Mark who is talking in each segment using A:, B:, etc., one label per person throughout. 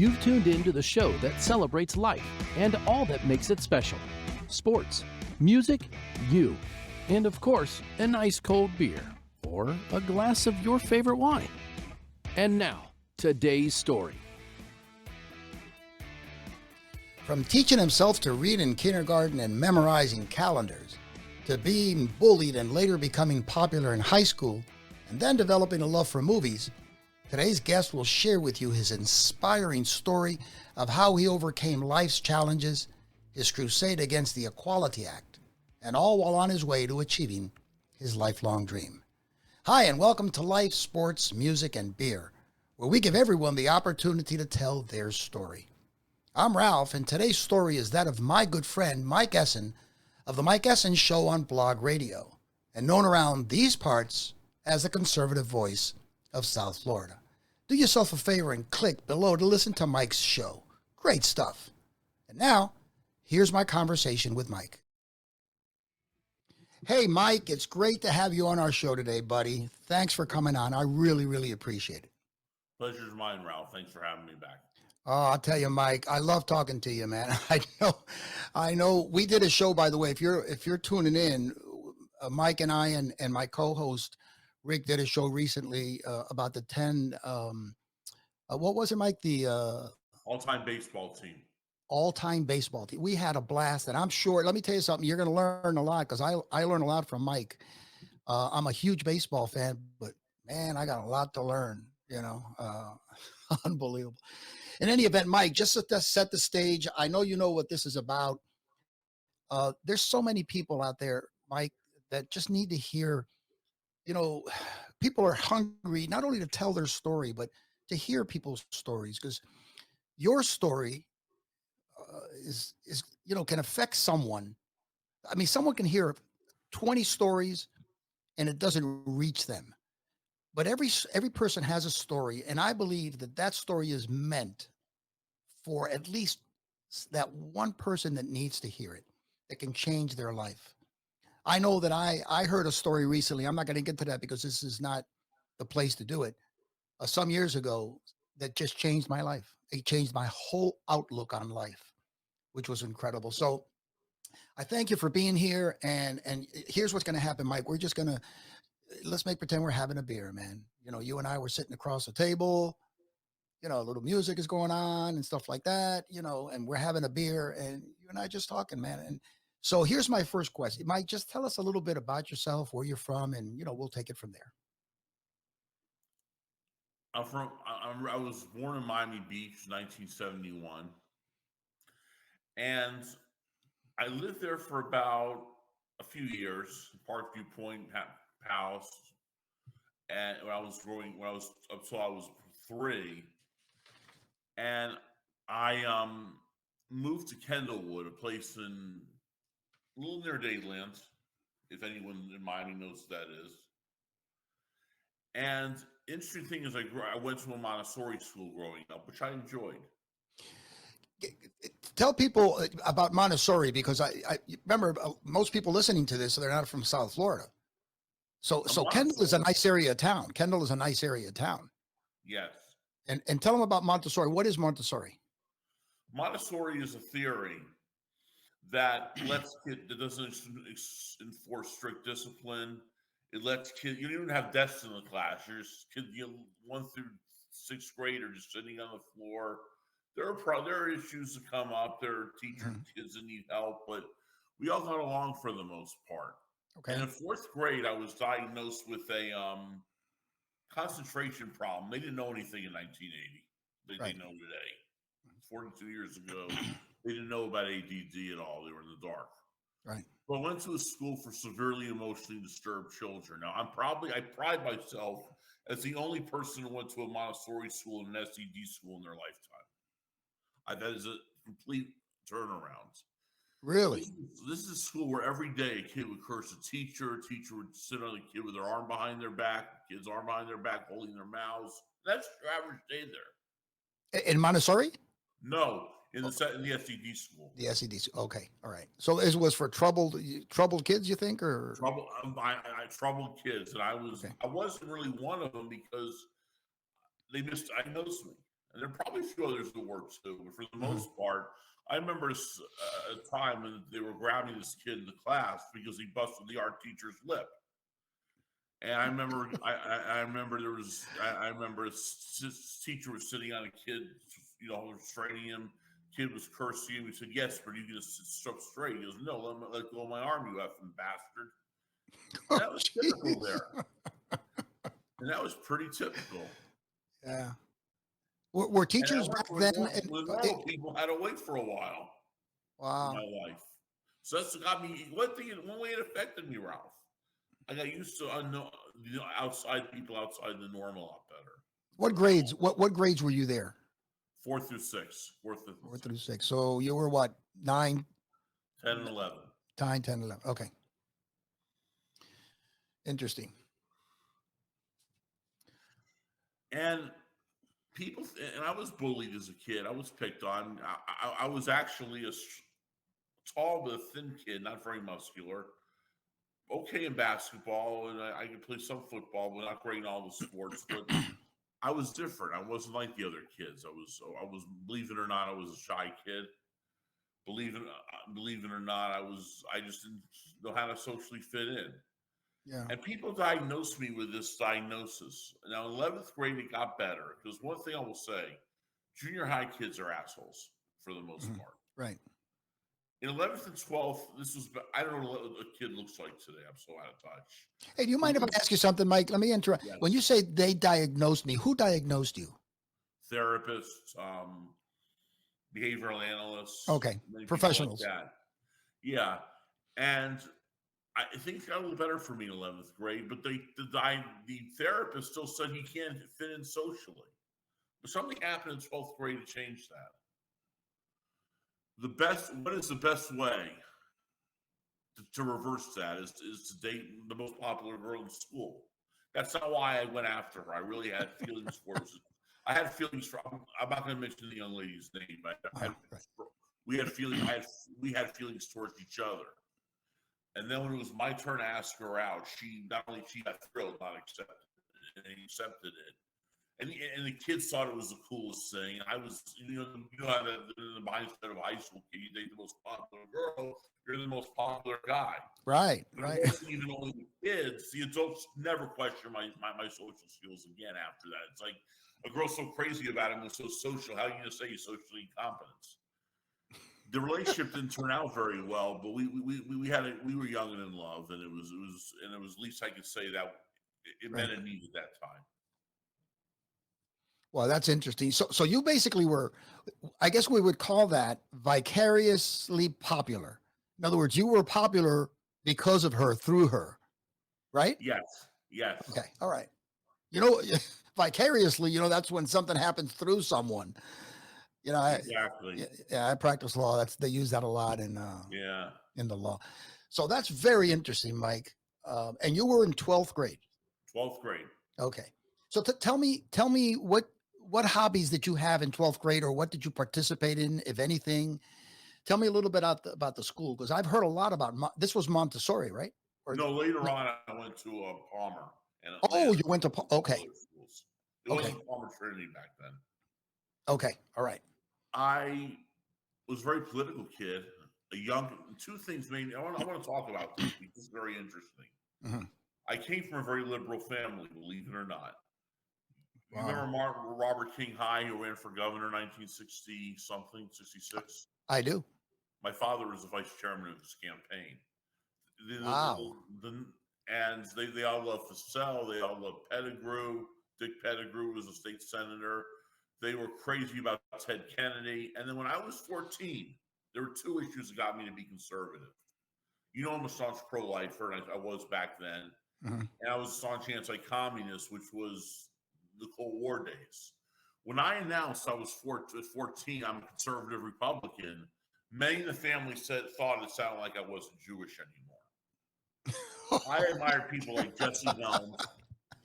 A: You've tuned in to the show that celebrates life and all that makes it special. Sports, music, you, and of course, a nice cold beer or a glass of your favorite wine. And now, today's story.
B: From teaching himself to read in kindergarten and memorizing calendars, to being bullied and later becoming popular in high school, and then developing a love for movies, today's guest will share with you his inspiring story of how he overcame life's challenges, his crusade against the Equality Act, and all while on his way to achieving his lifelong dream. Hi, and welcome to Life, Sports, Music, and Beer, where we give everyone the opportunity to tell their story. I'm Ralph, and today's story is that of my good friend Mike Essen of The Mike Essen Show on Blog Radio, and known around these parts as the conservative voice of South Florida. Do yourself a favor and click below to listen to Mike's show. Great stuff. And now, here's my conversation with Mike. Hey, Mike, it's great to have you on our show today, buddy. Thanks for coming on. I really appreciate it.
C: Pleasure's mine, Ralph. Thanks for having me back.
B: Oh, I'll tell you, Mike, I love talking to you, man. I know. We did a show, by the way. If you're tuning in, Mike and I and my co-host Rick did a show recently about the 10. What was it, Mike? The
C: all-time baseball team.
B: All-time baseball team. We had a blast, and I'm sure. Let me tell you something. You're going to learn a lot because I learn a lot from Mike. I'm a huge baseball fan, but man, I got a lot to learn. You know, unbelievable. In any event, Mike, just to set the stage, I know you know what this is about. There's so many people out there, Mike, that just need to hear, you know, people are hungry, not only to tell their story, but to hear people's stories, because your story is, you know, can affect someone. I mean, someone can hear 20 stories and it doesn't reach them. But every person has a story, and I believe that story is meant for at least that one person that needs to hear it, that can change their life. I know that I heard a story recently. I'm not going to get to that because this is not the place to do it. Some years ago, that just changed my life. It changed my whole outlook on life, which was incredible. So I thank you for being here. And here's what's going to happen, Mike. We're just going to, let's pretend we're having a beer, man. You know, you and I were sitting across the table, you know, a little music is going on and stuff like that, you know, and we're having a beer and you and I just talking, man. And so here's my first question. Mike, just tell us a little bit about yourself, where you're from, and, you know, we'll take it from there.
C: I was born in Miami Beach, 1971. And I lived there for about a few years, Parkview Point House. And when I was up till I was 3. And I moved to Kendallwood, a place a little near Dadeland, if anyone in Miami knows what that is. And interesting thing is, I went to a Montessori school growing up, which I enjoyed.
B: Tell people about Montessori, because I remember most people listening to this, they're not from South Florida. So Kendall is a nice area of town. Kendall is a nice area of town.
C: Yes.
B: And tell them about Montessori. What is Montessori?
C: Montessori is a theory that doesn't enforce strict discipline. It lets kids, you don't even have desks in the class. You're just kids, 1 through 6th grade are just sitting on the floor. There are issues that come up. There are teachers, kids that need help, but we all got along for the most part. Okay. And in 4th grade, I was diagnosed with a concentration problem. They didn't know anything in 1980. They know today. 42 years ago, they didn't know about ADD at all. They were in the dark.
B: Right.
C: But I went to a school for severely emotionally disturbed children. Now, I pride myself as the only person who went to a Montessori school and an SED school in their lifetime. That is a complete turnaround.
B: Really?
C: This is a school where every day a kid would curse a teacher would sit on the kid with their arm behind their back, kid's arm behind their back, holding their mouths. That's your average day there.
B: In Montessori?
C: No, in the SED school.
B: The SED school. Okay, all right. So it was for troubled kids, you think, or
C: troubled kids, and I wasn't really one of them because they misdiagnosed me. And there are probably a few others that were too, but for the most part, I remember a time when they were grabbing this kid in the class because he busted the art teacher's lip. And I remember, I remember there was, I remember his teacher was sitting on a kid, restraining him. Kid was cursing him. He said, "Yes, but you can just sit up straight." He goes, "No, let go of my arm, you effing bastard." And that was typical there. And that was pretty typical.
B: Yeah. Were teachers back then?
C: Normal people had to wait for a while in
B: Wow.
C: my life. So that's got me. One way it affected me, Ralph. I got used to outside people outside the norm a lot better.
B: What grades? What grades were you there?
C: 4 through 6. 4
B: through 6. So you were what? 9,
C: 10, and 11.
B: 9, 10, 11. Okay. Interesting.
C: And people, and I was bullied as a kid. I was picked on. I was actually a tall but a thin kid, not very muscular. Okay in basketball, and I could play some football, but not great in all the sports. But I was different. I wasn't like the other kids. I was, believe it or not, I was a shy kid. Believe it or not, I just didn't know how to socially fit in.
B: Yeah.
C: And people diagnosed me with this diagnosis. Now, in 11th grade, it got better because one thing I will say, junior high kids are assholes for the most part.
B: Right.
C: In 11th and 12th, I don't know what a kid looks like today. I'm so out of touch.
B: Hey, do you mind if I ask you something, Mike? Let me interrupt.
C: Yes.
B: When you say they diagnosed me, who diagnosed you?
C: Therapists, behavioral analysts.
B: Okay. Professionals.
C: Like that. Yeah. And I think it got a little better for me in 11th grade, but the therapist still said he can't fit in socially. But something happened in 12th grade to change that. What is the best way to reverse that is to date the most popular girl in school. That's not why I went after her. I really had feelings for her. I had feelings for, I'm not going to mention the young lady's name, but we had feelings towards each other. And then when it was my turn to ask her out, she got thrilled, not accepted it, and accepted it. And the kids thought it was the coolest thing. I was, how the mindset of a high school kid, you date the most popular girl, you're the most popular guy.
B: Right.
C: It wasn't even only the kids. The adults never questioned my social skills again after that. It's like, a girl's so crazy about him was so social. How are you going to say he's socially incompetent? The relationship didn't turn out very well, but we were young and in love, and it was least I could say that it meant a need at that time.
B: Well, that's interesting. So you basically were, I guess we would call that vicariously popular. In other words, you were popular because of her, through her, right?
C: Yes.
B: Okay. All right. Vicariously, that's when something happens through someone.
C: Exactly.
B: I practice law. They use that a lot in the law. So that's very interesting, Mike. And you were in 12th grade.
C: 12th grade.
B: Okay. So tell me what hobbies did you have in 12th grade, or what did you participate in, if anything? Tell me a little bit about the school, because I've heard a lot about this was Montessori, right?
C: Later on I went to Palmer.
B: You went to okay.
C: It wasn't Palmer Trinity back then.
B: Okay, all right.
C: I was a very political kid. Two things made me. I want to talk about this because it's very interesting.
B: Mm-hmm.
C: I came from a very liberal family, believe it or not.
B: Wow.
C: You remember Robert King High, who ran for governor in 1960 something, 66?
B: I do.
C: My father was the vice chairman of his campaign.
B: Wow.
C: And they all love Fussell. They all love Pettigrew. Dick Pettigrew was a state senator. They were crazy about Ted Kennedy. And then when I was 14, there were two issues that got me to be conservative. I'm a staunch pro-lifer, and I was back then.
B: Mm-hmm.
C: And I was a staunch anti-communist, which was the Cold War days. When I announced I was 14, I'm a conservative Republican, many in the family thought it sounded like I wasn't Jewish anymore. I admired people like Jesse Helms,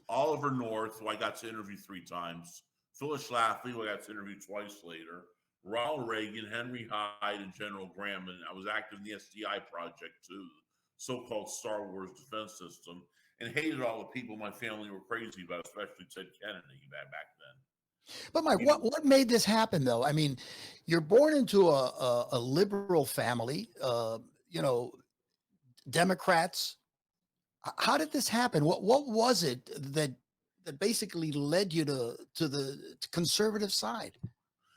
C: Oliver North, who I got to interview 3 times, Phyllis Schlafly, who I got to interview twice later, Ronald Reagan, Henry Hyde, and General Graham. And I was active in the SDI project too, so-called Star Wars defense system, and hated all the people my family were crazy about, especially Ted Kennedy back then.
B: But Mike,
C: You know,
B: what made this happen though? I mean, you're born into a liberal family, you know, Democrats. How did this happen? What was it that basically led you to the conservative side?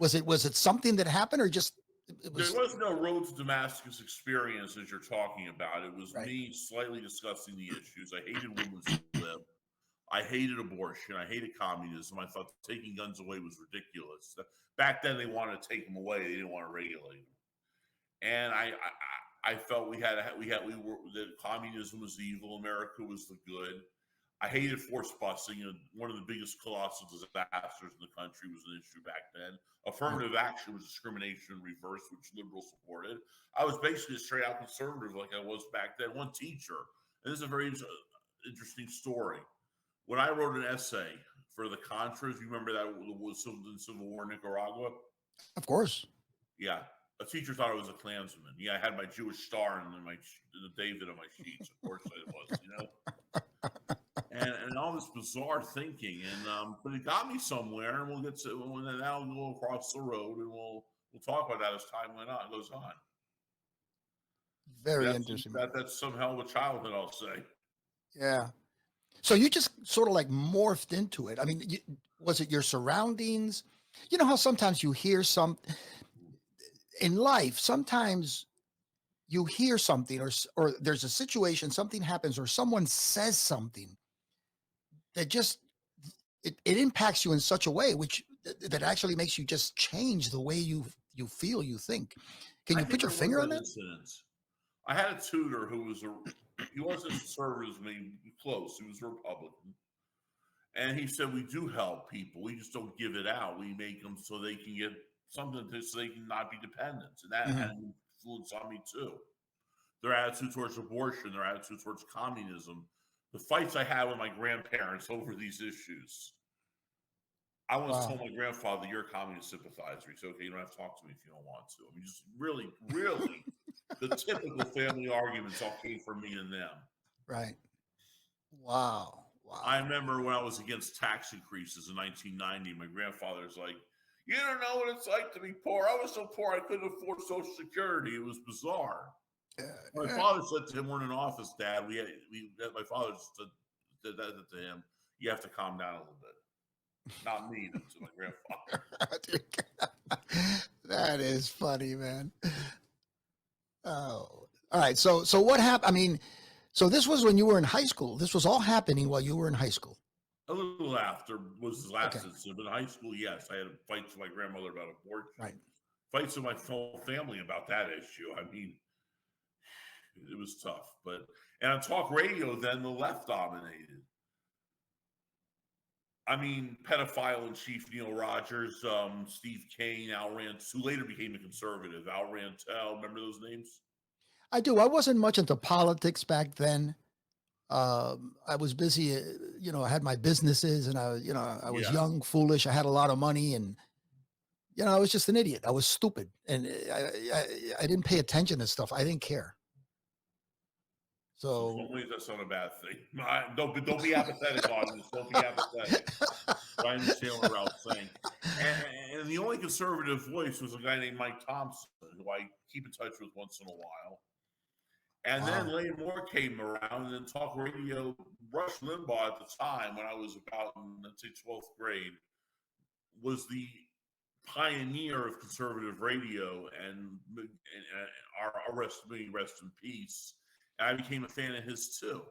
B: Was it something that happened, or just it
C: there
B: was
C: was no road to Damascus experience as you're talking about. It was
B: right?
C: me slightly discussing the issues. I hated women's lib. I hated abortion. I hated communism. I thought taking guns away was ridiculous. Back then, they wanted to take them away. They didn't want to regulate them. And I felt we were that communism was evil. America was the good. I hated forced busing. You know, one of the biggest colossal disasters in the country was an issue back then. Affirmative action was discrimination in reverse, which liberals supported. I was basically a straight out conservative like I was back then. One teacher, and this is a very interesting story. When I wrote an essay for the Contras, you remember that was the Civil War in Nicaragua?
B: Of course.
C: Yeah. A teacher thought I was a Klansman. Yeah, I had my Jewish star and the David on my sheets. Of course I was, you know? And all this bizarre thinking. But it got me somewhere, and we'll get to now we'll go across the road and we'll talk about that as time goes on.
B: Very interesting.
C: That's some hell of a childhood, I'll say.
B: Yeah. So you just sort of like morphed into it. I mean, was it your surroundings? You know how sometimes you hear in life, sometimes you hear something or there's a situation, something happens or someone says something that just it impacts you in such a way that actually makes you just change the way you feel, you think. Can
C: I
B: you
C: think
B: put your
C: there
B: finger
C: was
B: on
C: an
B: that?
C: incident. I had a tutor who was he wasn't conservative as me, close. He was a Republican. And he said, we do help people. We just don't give it out. We make them so they can get something so they can not be dependent. And that had an influence on me too. Their attitude towards abortion, their attitude towards communism, the fights I had with my grandparents over these issues. I once told my grandfather, you're a communist sympathizer. He said, okay, you don't have to talk to me if you don't want to. I mean, just really, really, the typical family arguments all came from me and them.
B: Right. Wow.
C: I remember when I was against tax increases in 1990, my grandfather's like, you don't know what it's like to be poor. I was so poor I couldn't afford Social Security. It was bizarre. My father said to him, we're in an office, Dad. My father said that to him, you have to calm down a little bit. Not me, to my grandfather.
B: That is funny, man. Oh, all right. So what happened? I mean, so this was when you were in high school. This was all happening while you were in high school.
C: A little after was his last incident. But in high school, yes, I had fights with my grandmother about abortion.
B: Right.
C: Fights with my whole family about that issue. I mean, it was tough. And on talk radio, then the left dominated. I mean, pedophile in chief Neil Rogers, Steve Kane, Al Rant, who later became a conservative. Al Rantel, remember those names?
B: I do. I wasn't much into politics back then. I was busy, I had my businesses and I was young, foolish. I had a lot of money and, I was just an idiot. I was stupid. And I didn't pay attention to stuff. I didn't care. So
C: that's not a bad thing. Don't be apathetic, audience. Don't be apathetic. I understand what Ralph's saying. And the only conservative voice was a guy named Mike Thompson, who I keep in touch with once in a while. And then Lane Moore came around, and then talk radio. Rush Limbaugh at the time, when I was about in, let's say, 12th grade, was the pioneer of conservative radio, and our rest in peace. And I became a fan of his too.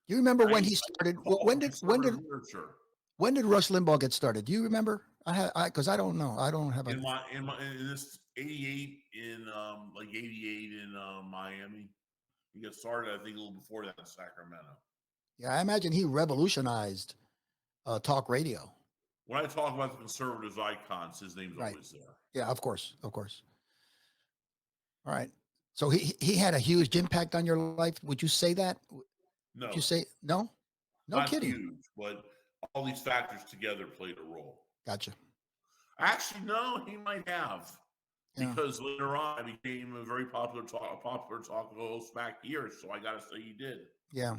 B: You remember when he started? When did Rush Limbaugh get started? Do you remember? Because I don't know. I don't have
C: in this 88 in like 88 in Miami. He got started, I think, a little before that in Sacramento.
B: Yeah, I imagine he revolutionized talk radio.
C: When I talk about the conservatives icons, his name's always there.
B: Yeah, of course. All right. So he had a huge impact on your life. Would you say that?
C: No.
B: Would you say no? No
C: Not
B: kidding.
C: Huge, but all these factors together played a role.
B: Gotcha.
C: Actually, no, he might have. Because later on, I became a very popular talk host back here, so I got to say he did.
B: Yeah.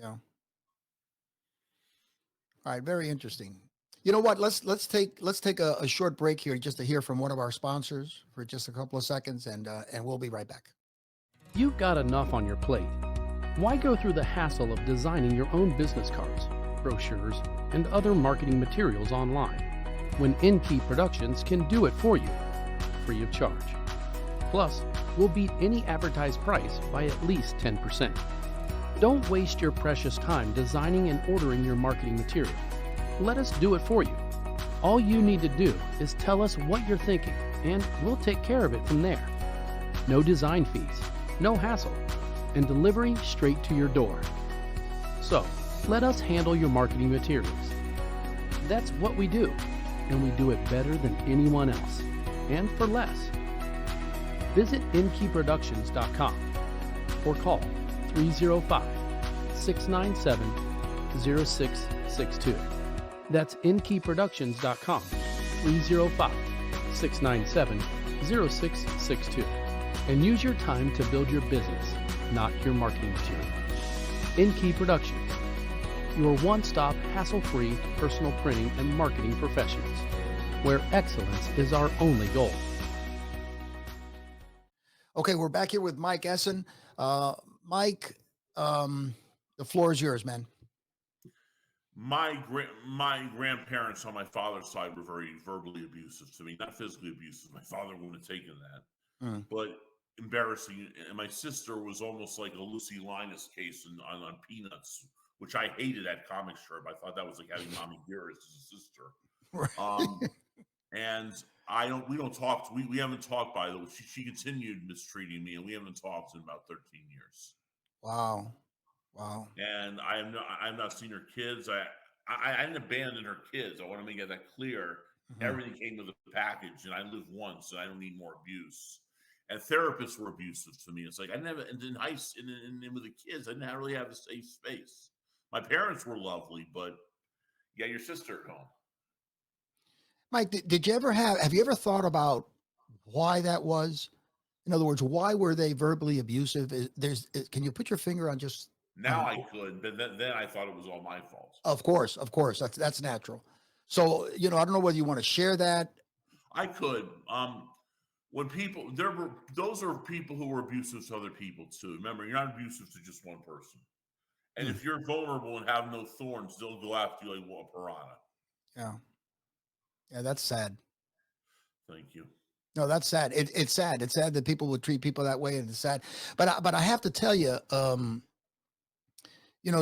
B: All right, very interesting. You know what? Let's take a short break here just to hear from one of our sponsors for just a couple of seconds, and we'll be right back.
A: You've got enough on your plate. Why go through the hassle of designing your own business cards, brochures, and other marketing materials online when InKey Productions can do it for you, free of charge? Plus, we'll beat any advertised price by at least 10%. Don't waste your precious time designing and ordering your marketing material. Let us do it for you. All you need to do is tell us what you're thinking, and we'll take care of it from there. No design fees, no hassle, and delivery straight to your door. So, let us handle your marketing materials. That's what we do, and we do it better than anyone else, and for less. Visit inkeyproductions.com or call 305-697-0662. That's inkeyproductions.com, 305-697-0662. And use your time to build your business, not your marketing material. InKey Productions, your one-stop, hassle-free personal printing and marketing professionals, where excellence is our only goal.
B: Okay, we're back here with Mike Essen. Mike, the floor is yours, man.
C: My grandparents on my father's side were very verbally abusive to me, not physically abusive. My father wouldn't have taken that, but embarrassing. And my sister was almost like a Lucy Linus case on Peanuts, which I hated that comic strip. I thought that was like having Mommy Dearest as a sister. And we don't talk. We haven't talked, by the way. She continued mistreating me, and we haven't talked in about 13 years.
B: Wow.
C: And I've not seen her kids. I didn't abandon her kids. I want to make that clear. Everything came with a package, and I lived once, and I don't need more abuse. And therapists were abusive to me. It's like I never, and in with the kids, I didn't really have a safe space. My parents were lovely, but yeah, your sister at home.
B: Mike, did you ever have you ever thought about why that was? In other words, why were they verbally abusive? Can you put your finger on just?
C: Now I could, but then I thought it was all my fault.
B: Of course, that's natural. So I don't know whether you want to share that.
C: I could. When people those are people who were abusive to other people too. Remember, you're not abusive to just one person. And if you're vulnerable and have no thorns, they'll go after you like a piranha.
B: Yeah, that's sad.
C: Thank you.
B: No, that's sad. It's sad. It's sad that people would treat people that way, and it's sad. But I have to tell you,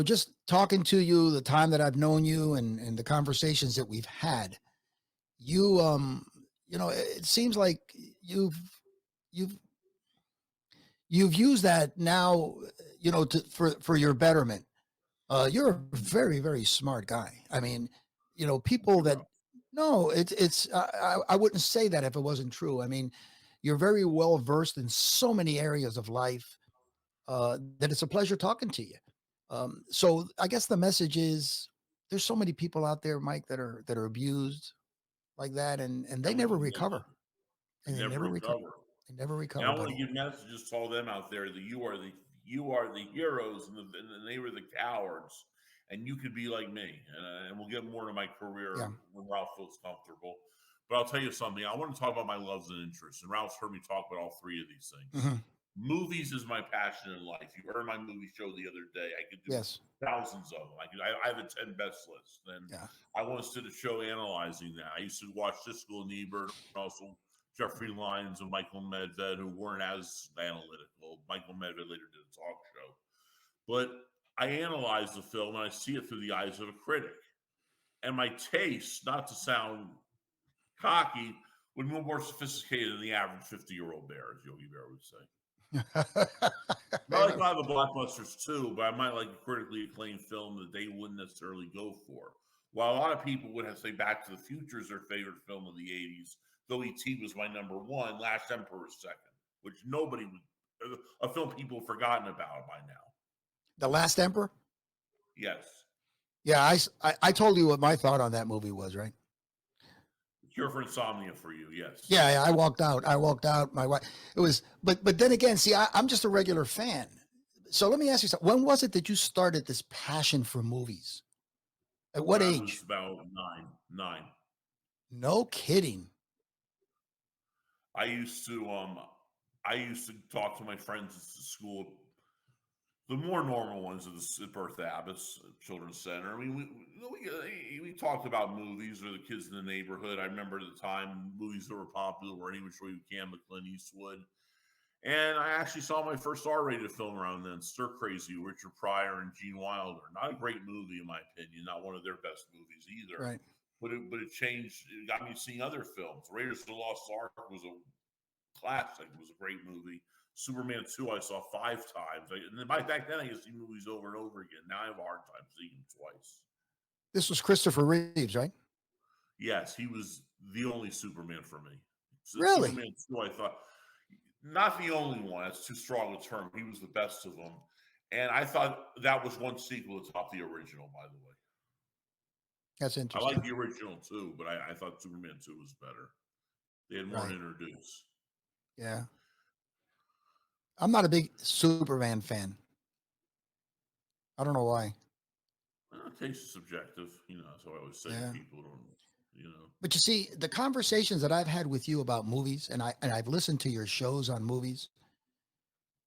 B: just talking to you, the time that I've known you, and the conversations that we've had, you, it seems like you've used that now, for your betterment. You're a very, very smart guy. I mean, people that. No, I wouldn't say that if it wasn't true. I mean, you're very well versed in so many areas of life that it's a pleasure talking to you. So I guess the message is there's so many people out there, Mike, that are abused like that, and they never recover.
C: And they never recover.
B: They never recover.
C: And I want to give messages to all them out there that you are the heroes and they were the cowards. And you could be like me, and we'll get more to my career when Ralph feels comfortable. But I'll tell you something. I want to talk about my loves and interests, and Ralph's heard me talk about all three of these things. Movies is my passion in life. You heard my movie show the other day. I could do thousands of them. I have a 10 best list, and I once did a show analyzing that. I used to watch Siskel and Ebert, and also Jeffrey Lyons and Michael Medved, who weren't as analytical. Michael Medved later did a talk show, but I analyze the film and I see it through the eyes of a critic. And my taste, not to sound cocky, would be more sophisticated than the average 50-year-old bear, as Yogi Bear would say. I like a lot of the blockbusters too, but I might like a critically acclaimed film that they wouldn't necessarily go for. While a lot of people would have to say Back to the Future is their favorite film of the 80s, though E.T. was my number one, Last Emperor was second, which nobody would, a film people have forgotten about by now.
B: The Last Emperor?
C: Yes.
B: Yeah, I told you what my thought on that movie was, right?
C: Cure for insomnia for you, yes.
B: Yeah, I walked out. My wife. It was, but then again, see, I'm just a regular fan. So let me ask you something. When was it that you started this passion for movies? At
C: when
B: what
C: I was
B: age?
C: about nine.
B: No kidding.
C: I used to I used to talk to my friends at school, the more normal ones of the Bertha Abbott's Children's Center. I mean, we talked about movies or the kids in the neighborhood. I remember at the time movies that were popular were Any Which Way You Can with Clint Eastwood. And I actually saw my first R-rated film around then, Stir Crazy, Richard Pryor and Gene Wilder. Not a great movie in my opinion, not one of their best movies either.
B: Right.
C: But it changed. It got me seeing other films. Raiders of the Lost Ark was a classic. It was a great movie. Superman 2 I saw 5 times. And then back then I used to see movies over and over again. Now I have a hard time seeing them twice.
B: This was Christopher Reeves, right?
C: Yes, he was the only Superman for me. So
B: Really?
C: Superman 2 I thought, not the only one. That's too strong a term. He was the best of them. And I thought that was one sequel to top the original, by the way.
B: That's
C: I
B: interesting.
C: like the original too, but I thought Superman 2 was better. They had more
B: Right.
C: to introduce.
B: Yeah. I'm not a big Superman fan. I don't know why.
C: Taste is subjective, that's what I always say
B: Yeah.
C: to people. Don't.
B: But you see, the conversations that I've had with you about movies, and I've listened to your shows on movies,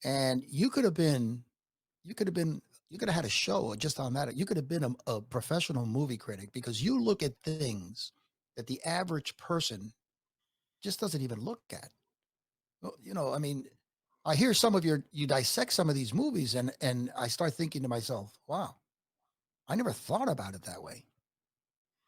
B: and you could have had a show just on that. You could have been a professional movie critic because you look at things that the average person just doesn't even look at. Well, I mean, I hear you dissect some of these movies, and I start thinking to myself, wow, I never thought about it that way.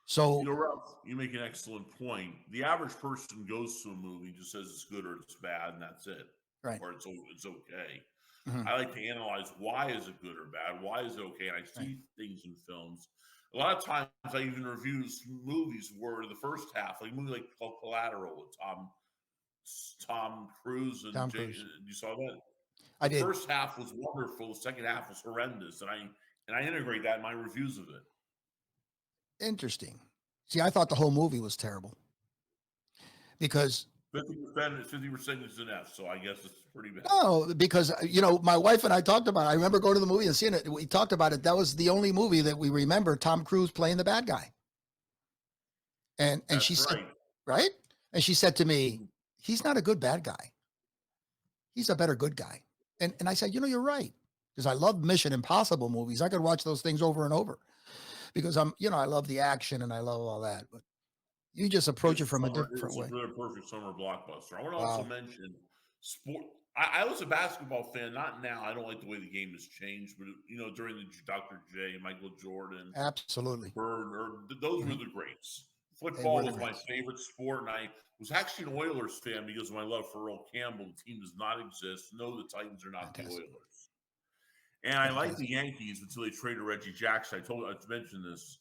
B: So,
C: Ralph, you make an excellent point. The average person goes to a movie, just says it's good or it's bad, and that's it.
B: right.
C: Or it's okay.
B: Mhm.
C: I like to analyze why is it good or bad? Why is it okay? And I see things in films. A lot of times I even review movies where the first half, like a movie called Collateral with Tom Cruise and
B: Tom Cruise.
C: you saw that?
B: I
C: The
B: did.
C: first half was wonderful, the second half was horrendous. And I integrate that in my reviews of it.
B: Interesting. See, I thought the whole movie was terrible because
C: 50% is an F, so I guess it's pretty bad.
B: no, because my wife and I talked about it. I remember going to the movie and seeing it. We talked about it. That was the only movie that we remember Tom Cruise playing the bad guy. And
C: That's
B: she said,
C: right.
B: right? And she said to me, he's not a good bad guy. He's a better good guy. And I said, you're right. Because I love Mission Impossible movies. I could watch those things over and over because I love the action and I love all that. But you just approach it from a different way.
C: It's a perfect summer blockbuster. I want to
B: Wow.
C: also mention sport. I was a basketball fan, not now. I don't like the way the game has changed, but during the Dr. J, Michael Jordan,
B: Absolutely.
C: Bird, those were the greats.
B: They were
C: Football
B: the
C: was my
B: greats.
C: favorite sport, and I was actually an Oilers fan because of my love for Earl Campbell. The team does not exist. No, the Titans are not
B: Fantastic.
C: the Oilers. And I like the Yankees until they traded Reggie Jackson. I mentioned this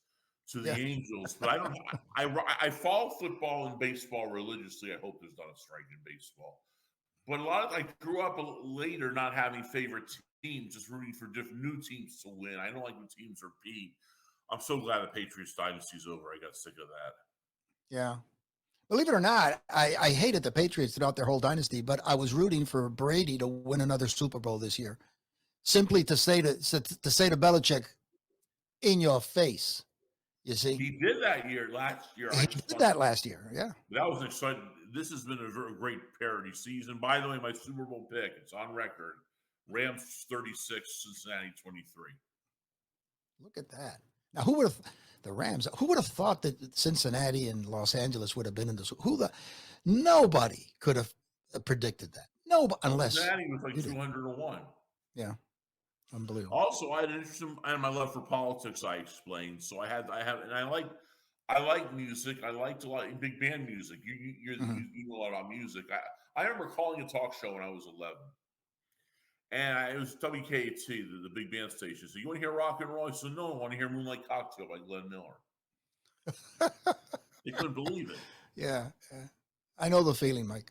C: to the Angels, but I don't. I follow football and baseball religiously. I hope there's not a strike in baseball. But I grew up later not having favorite teams, just rooting for different new teams to win. I don't like when teams repeat. I'm so glad the Patriots dynasty's over. I got sick of that.
B: Yeah. Believe it or not, I hated the Patriots throughout their whole dynasty, but I was rooting for Brady to win another Super Bowl this year, simply to say to Belichick, in your face. You see,
C: he did that last year.
B: He did that last year. Yeah,
C: that was exciting. This has been a great parody season. By the way, my Super Bowl pick, it's on record: Rams 36, Cincinnati 23.
B: Look at that. Now, who would have the Rams? Who would have thought that Cincinnati and Los Angeles would have been in this? Nobody could have predicted that. Nobody, unless
C: Cincinnati was like 201.
B: Yeah, unbelievable.
C: Also, I had an interest in my love for politics. I explained, so I have, and I like music. I liked a lot big band music. You know a lot about music. I remember calling a talk show when I was 11. And it was WKAT, the big band station. So you want to hear rock and roll? I said, no, I want to hear Moonlight Cocktail by Glenn Miller. They couldn't believe it.
B: Yeah. I know the feeling, Mike.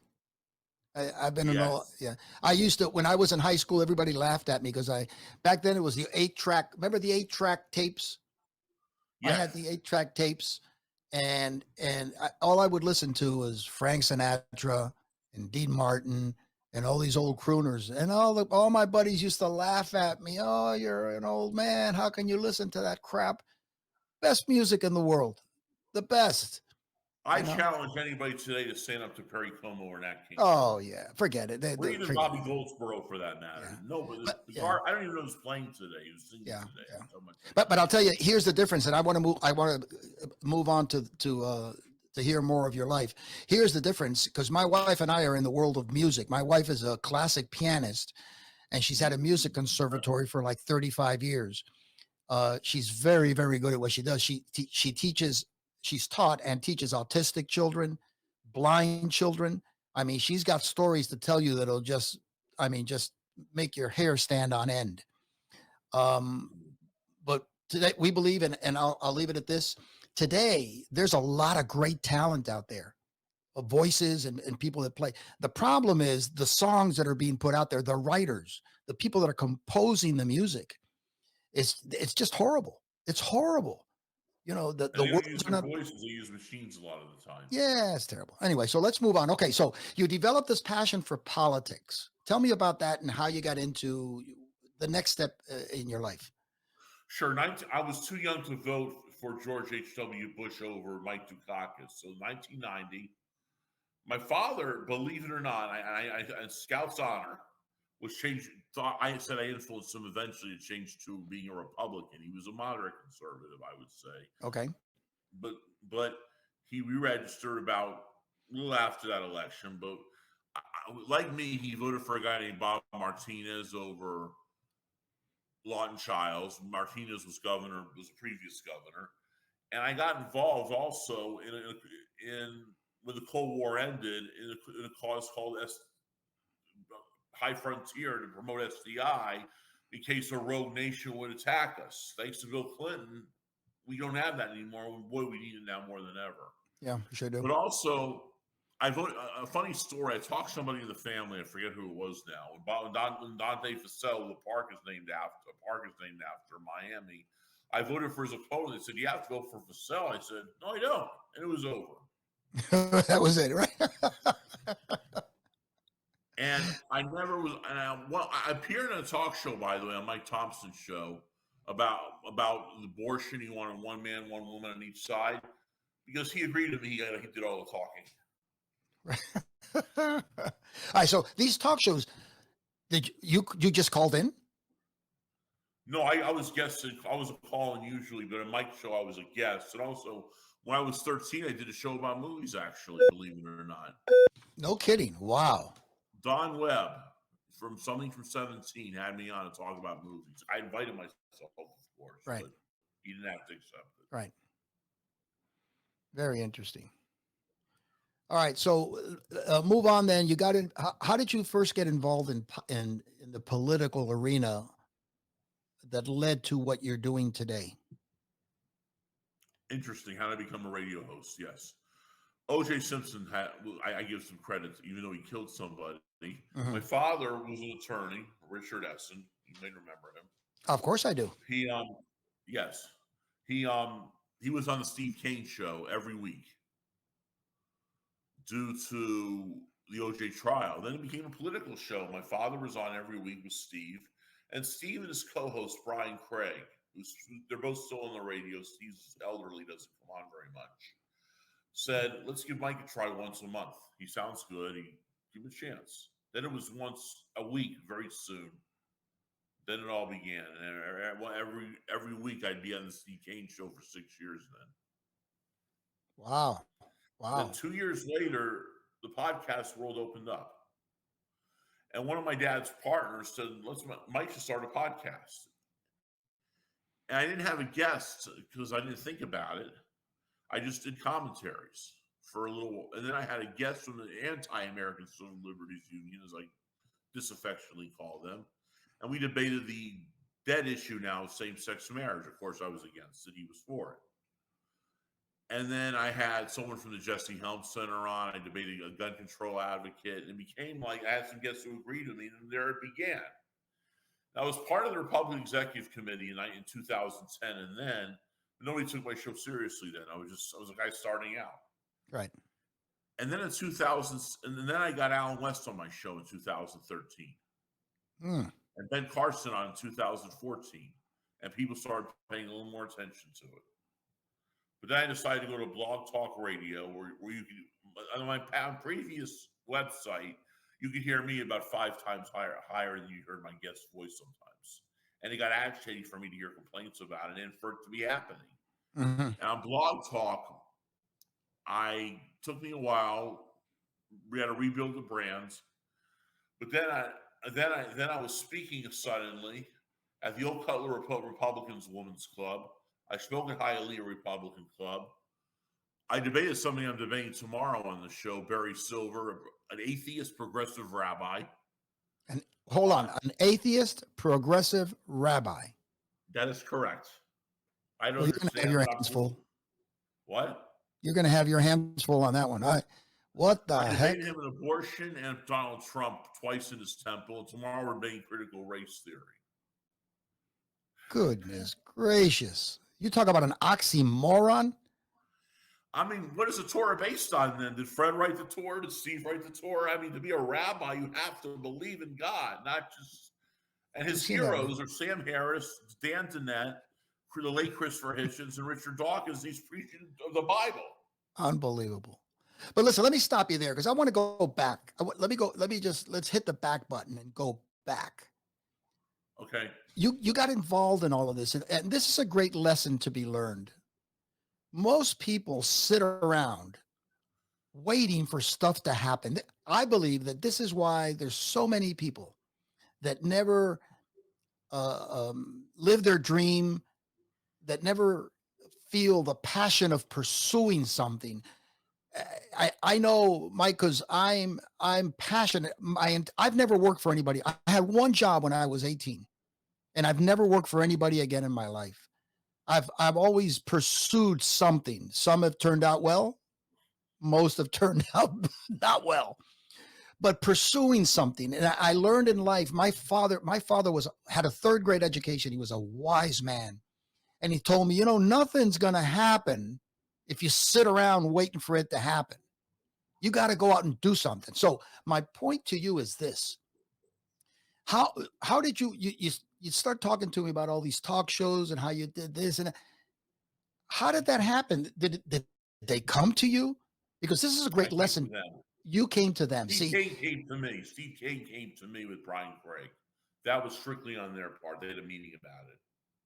B: I've been in all, I used to, when I was in high school, everybody laughed at me because back then it was the 8-track. Remember the 8-track tapes? Yeah. I had the 8-track tapes and all I would listen to was Frank Sinatra and Dean Martin and all these old crooners, and all my buddies used to laugh at me. Oh, you're an old man. How can you listen to that crap? Best music in the world. The best.
C: I
B: You know?
C: challenge anybody today to stand up to Perry Como or Nat King Cole.
B: Oh yeah. Forget it.
C: Or even
B: Forget
C: Bobby
B: it.
C: Goldsboro for that matter.
B: Yeah.
C: No, but
B: But
C: the
B: yeah.
C: guard, I don't even know who's playing today. Who's singing
B: Yeah.
C: today.
B: Yeah.
C: So much.
B: But I'll tell you, here's the difference, and I want to move on to hear more of your life. Here's the difference, because my wife and I are in the world of music. My wife is a classic pianist, and she's had a music conservatory for like 35 years. She's very, very good at what she does. She teaches, she's taught and teaches autistic children, blind children. I mean, she's got stories to tell you that'll just, I mean, just make your hair stand on end. Um, but today we believe in, and I'll leave it at this. Today, there's a lot of great talent out there of voices and people that play. The problem is the songs that are being put out there, the writers, the people that are composing the music. It's just horrible. It's horrible. You know, the
C: And they don't
B: words
C: use
B: are
C: their
B: not.
C: voices; they use machines a lot of the time.
B: Yeah, it's terrible. Anyway, so let's move on. Okay, so you developed this passion for politics. Tell me about that and how you got into the next step in your life.
C: Sure, I was too young to vote for George H.W. Bush over Mike Dukakis. So 1990, my father, believe it or not, I Scout's honor was changed. Thought I said I influenced him eventually to change to being a Republican. He was a moderate conservative, I would say,
B: Okay.
C: but but he re-registered about a little after that election. But like me, he voted for a guy named Bob Martinez over Lawton Childs. Martinez was was a previous governor, and I got involved also in when the Cold War ended in a cause called High Frontier to promote SDI in case a rogue nation would attack us. Thanks to Bill Clinton, we don't have that anymore. Boy, we need it now more than ever.
B: Yeah, you sure do.
C: But also, I voted a funny story. I talked to somebody in the family. I forget who it was now. When Dante Fasel, the park is named after Miami. I voted for his opponent. They said, "You have to vote for Fasel." I said, "No, I don't," and it was over.
B: That was it, right?
C: And I never was. And I appeared in a talk show, by the way, on Mike Thompson's show about abortion. He wanted one man, one woman on each side because he agreed to me. He did all the talking.
B: All right. So these talk shows, did you just called in?
C: No, I was guessing. I was calling usually, but at Mike's show I was a guest. And also, when I was 13, I did a show about movies. Actually, believe it or not.
B: No kidding. Wow.
C: Don Webb from Something from 17 had me on to talk about movies. I invited myself, of course,
B: right.
C: But he didn't have to accept it.
B: Right. Very interesting. All right, so move on. Then you got in. How did you first get involved in the political arena that led to what you're doing today?
C: Interesting. How to become a radio host? Yes. O.J. Simpson had. I give some credit, even though he killed somebody. Mm-hmm. My father was an attorney, Richard Essen. You may remember him.
B: Of course, I do.
C: He yes, he was on the Steve Kane show every week due to the O.J. trial. Then it became a political show. My father was on every week with Steve, and Steve and his co-host Brian Craig, they're both still on the radio. Steve's elderly, doesn't come on very much. Said, let's give Mike a try once a month. He sounds good. Give him a chance. Then it was once a week, very soon. Then it all began. And every week I'd be on the Steve Kane show for 6 years then.
B: Wow.
C: Then 2 years later, the podcast world opened up. And one of my dad's partners said, Mike should start a podcast. And I didn't have a guest because I didn't think about it. I just did commentaries for a little, and then I had a guest from the Anti-American Civil Liberties Union, as I disaffectionately call them, and we debated the dead issue now of same-sex marriage. Of course, I was against it; he was for it. And then I had someone from the Jesse Helms Center on. I debated a gun control advocate, and it became like I had some guests who agreed with me, and there it began. I was part of the Republican Executive Committee in 2010, and then. Nobody took my show seriously then. I was a guy starting out.
B: Right.
C: And then in 2000, and then I got Alan West on my show in 2013. And Ben Carson on in 2014. And people started paying a little more attention to it. But then I decided to go to Blog Talk Radio, where you could, on my previous website, you could hear me about 5 times higher than you heard my guest voice sometimes. And it got agitating for me to hear complaints about it and for it to be happening.
B: Mm-hmm.
C: And on Blog Talk, took me a while. We had to rebuild the brands, but then I was speaking suddenly at the Old Cutler Republicans Women's Club. I spoke at Hialeah Republican Club. I debated something I'm debating tomorrow on the show. Barry Silver, an atheist progressive rabbi.
B: And hold on, an atheist progressive rabbi.
C: That is correct. I don't
B: Well, you're going to have
C: understand.
B: your hands full.
C: What?
B: You're going to have your hands full on that one. What the
C: I
B: heck?
C: debated him in abortion and Donald Trump twice in his temple. Tomorrow we're debating critical race theory.
B: Goodness gracious. You talk about an oxymoron?
C: I mean, what is the Torah based on then? Did Fred write the Torah? Did Steve write the Torah? I mean, to be a rabbi, you have to believe in God, not just. And his heroes are Sam Harris, Dan Dennett, the late Christopher Hitchens, and Richard Dawkins. He's preaching the Bible.
B: Unbelievable. But listen, let me stop you there because I want to go back. Let's hit the back button and go back.
C: Okay.
B: You got involved in all of this, and this is a great lesson to be learned. Most people sit around waiting for stuff to happen. I believe that this is why there's so many people that never live their dream, that never feel the passion of pursuing something. I know, Mike, because I'm passionate. I've never worked for anybody. I had one job when I was 18, and I've never worked for anybody again in my life. I've always pursued something. Some have turned out well. Most have turned out not well. But pursuing something, and I learned in life. My father had a 3rd grade education. He was a wise man, and he told me, nothing's going to happen if you sit around waiting for it to happen. You got to go out and do something. So my point to you is this: how did you start talking to me about all these talk shows and how you did this and how did that happen? Did they come to you? Because this is a great lesson. You came to them.
C: Steve Kane came to me. Steve Kane came to me with Brian Craig. That was strictly on their part. They had a meeting about it.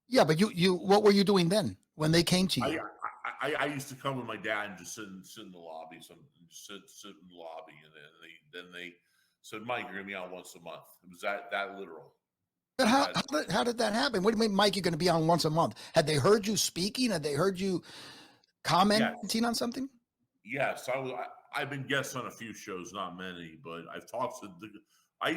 B: Yeah, but you what were you doing then when they came to you?
C: I used to come with my dad and just sit in the lobby, sit in the lobby, and then they said, "Mike, you're gonna be on once a month." It was that literal.
B: But how did that happen? What do you mean, Mike? You're going to be on once a month? Had they heard you speaking? Had they heard you commenting on something?
C: Yes, I've been guest on a few shows, not many, but I've talked to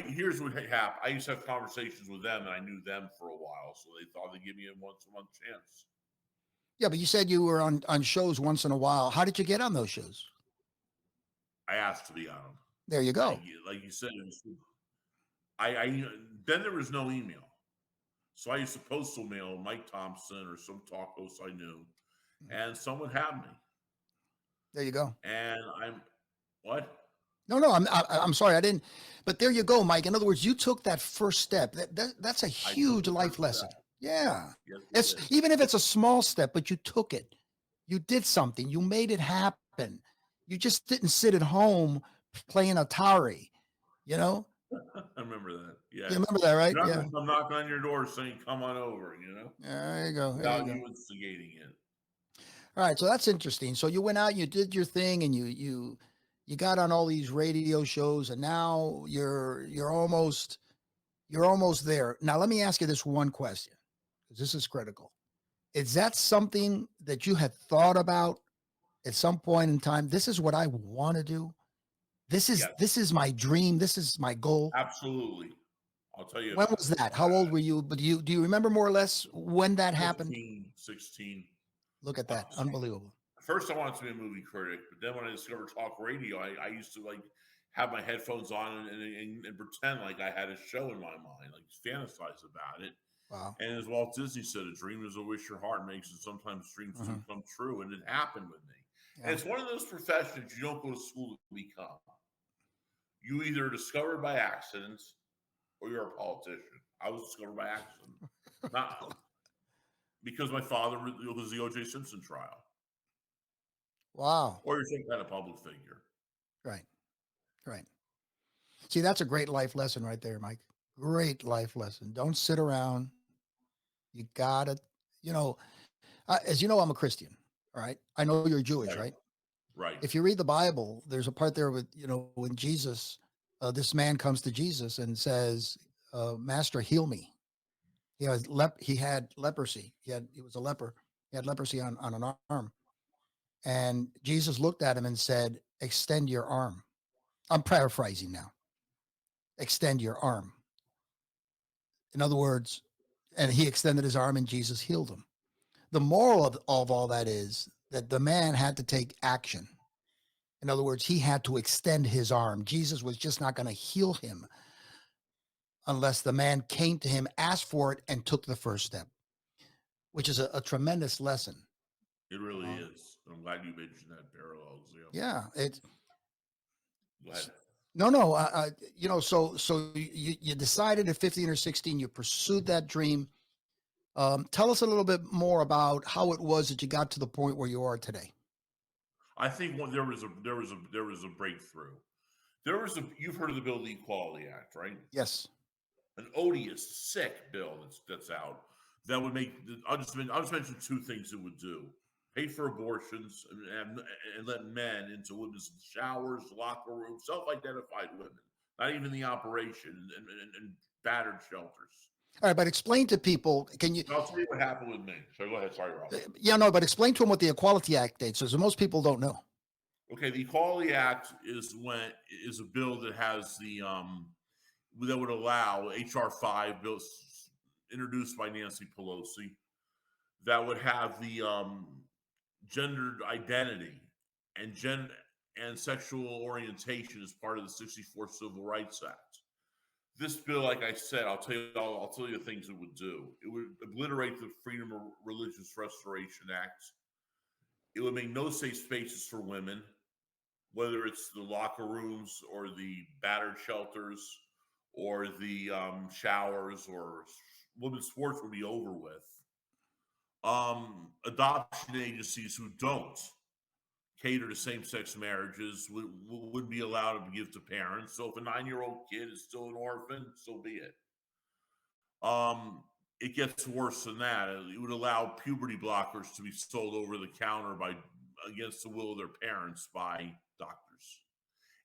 C: here's what happened. I used to have conversations with them, and I knew them for a while, so they thought they'd give me a once a month chance.
B: Yeah, but you said you were on shows once in a while. How did you get on those shows?
C: I asked to be on them.
B: There you go.
C: Like you said, then there was no email. So I used to postal mail Mike Thompson or some talk host I knew, and someone had me.
B: There you go.
C: And what?
B: No, I'm sorry, I didn't. But there you go, Mike. In other words, you took that first step. That's a huge life lesson. Yeah. Yes, even if it's a small step, but you took it. You did something. You made it happen. You just didn't sit at home playing Atari,
C: I remember that. Yeah.
B: You remember that, right?
C: Yeah. I'm knocking on your door saying, "Come on over,"
B: There you go.
C: Without you instigating it.
B: All right. So that's interesting. So you went out, you did your thing, and you got on all these radio shows, and now you're almost there. Now, let me ask you this one question, because this is critical. Is that something that you had thought about at some point in time? This is what I want to do. This is my dream. This is my goal.
C: Absolutely. I'll tell you.
B: When was that? How old were you? But do you remember more or less when that happened?
C: 16.
B: Look at that. Unbelievable.
C: First, I wanted to be a movie critic, but then when I discovered talk radio, I used to have my headphones on and pretend like I had a show in my mind, like fantasize about it.
B: Wow.
C: And as Walt Disney said, a dream is a wish your heart makes, and sometimes dreams do come true. And it happened with me. Yeah. And it's one of those professions you don't go to school to become. You either discovered by accident or you're a politician. I was discovered by accident. Not because my father was the O.J. Simpson trial.
B: Wow.
C: or you're some kind of public figure.
B: Right. Right. See, that's a great life lesson right there, Mike. Great life lesson. Don't sit around. You gotta, you know, as you know, I'm a Christian. All right. I know you're Jewish,
C: Right.
B: right?
C: Right.
B: If you read the Bible, there's a part there with, when Jesus, this man comes to Jesus and says, Master, heal me. He had leprosy. He was a leper. He had leprosy on an arm. And Jesus looked at him and said, extend your arm. I'm paraphrasing now. Extend your arm. In other words, and he extended his arm and Jesus healed him. The moral of all that is that the man had to take action. In other words, he had to extend his arm. Jesus was just not going to heal him unless the man came to him, asked for it, and took the first step, which is a tremendous lesson.
C: It really is. I'm glad you mentioned that parallel example.
B: Yeah, it's.
C: Go ahead.
B: No. So you decided at 15 or 16, you pursued that dream. Tell us a little bit more about how it was that you got to the point where you are today.
C: I think there was a breakthrough. You've heard of the Build Equality Act, right?
B: Yes.
C: An odious, sick bill that's out that would make. I'll just mention two things it would do: pay for abortions and let men into women's showers, locker rooms, self-identified women, not even the operation, and battered shelters.
B: All right, but explain to people. Can you?
C: I'll tell you what happened with me. So go ahead. Sorry, Rob.
B: Yeah, no, but explain to them what the Equality Act is, so most people don't know.
C: Okay, the Equality Act is a bill that has that would allow HR 5 bills introduced by Nancy Pelosi that would have the gendered identity and sexual orientation as part of the 64 Civil Rights Act. This bill, like I said, I'll tell you the things it would do. It would obliterate the Freedom of Religious Restoration Act. It would make no safe spaces for women, whether it's the locker rooms or the battered shelters or the showers, or women's sports would be over with. Adoption agencies who don't cater to same-sex marriages would be allowed to give to parents. So if a 9-year-old kid is still an orphan, so be it. It gets worse than that. It would allow puberty blockers to be sold over the counter against the will of their parents by doctors,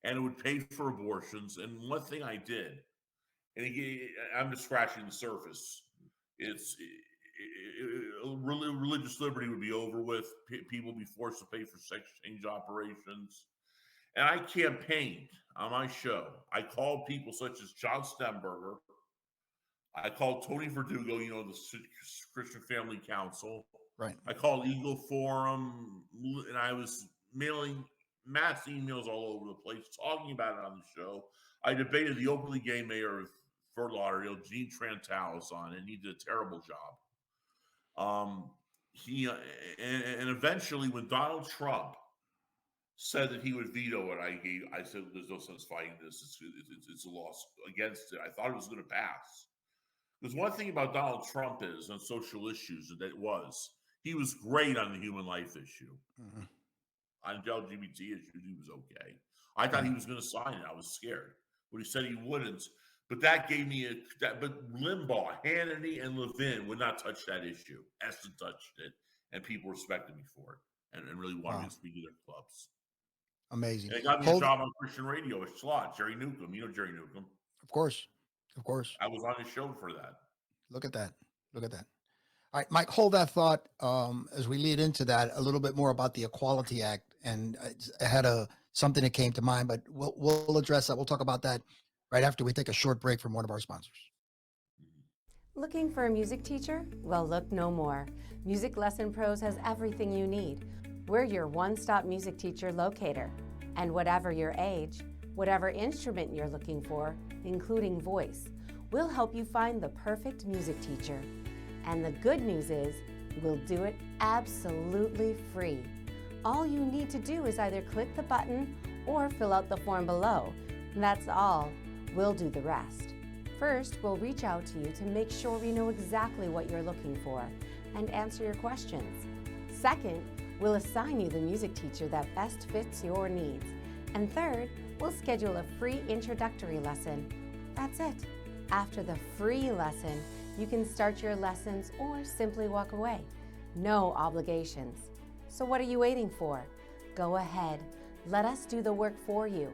C: and it would pay for abortions. And one thing I did, and I'm just scratching the surface. Religious liberty would be over with. People would be forced to pay for sex change operations. And I campaigned on my show. I called people such as John Stemberger. I called Tony Verdugo, the Christian Family Council.
B: Right.
C: I called Eagle Forum, and I was mailing mass emails all over the place, talking about it on the show. I debated the openly gay mayor of Fort Lauderdale, Gene Trantalis, on it, and he did a terrible job. And eventually, when Donald Trump said that he would veto it, I said, "There's no sense fighting this. It's a loss against it." I thought it was going to pass. Because one thing about Donald Trump is on social issues he was great on the human life issue.
B: Mm-hmm.
C: On the LGBT issues, he was okay. I thought he was going to sign it. I was scared, but he said he wouldn't. But that gave me but Limbaugh, Hannity, and Levin would not touch that issue. Essen touched it, and people respected me for it, and really wanted me to speak to their clubs.
B: Amazing.
C: And it got me a job on Christian radio at Schlott. Jerry Newcomb, Jerry Newcomb.
B: Of course.
C: I was on his show for that.
B: Look at that. All right, Mike, hold that thought as we lead into that a little bit more about the Equality Act. And I had something that came to mind, but we'll address that. We'll talk about that right after we take a short break from one of our sponsors.
D: Looking for a music teacher? Well, look no more. Music Lesson Pros has everything you need. We're your one-stop music teacher locator. And whatever your age, whatever instrument you're looking for, including voice, we'll help you find the perfect music teacher. And the good news is, we'll do it absolutely free. All you need to do is either click the button or fill out the form below. That's all. We'll do the rest. First, we'll reach out to you to make sure we know exactly what you're looking for and answer your questions. Second, We'll assign you the music teacher that best fits your needs. And third, we'll schedule a free introductory lesson. That's it. After the free lesson, you can start your lessons or simply walk away. No obligations. So what are you waiting for? Go ahead. Let us do the work for you.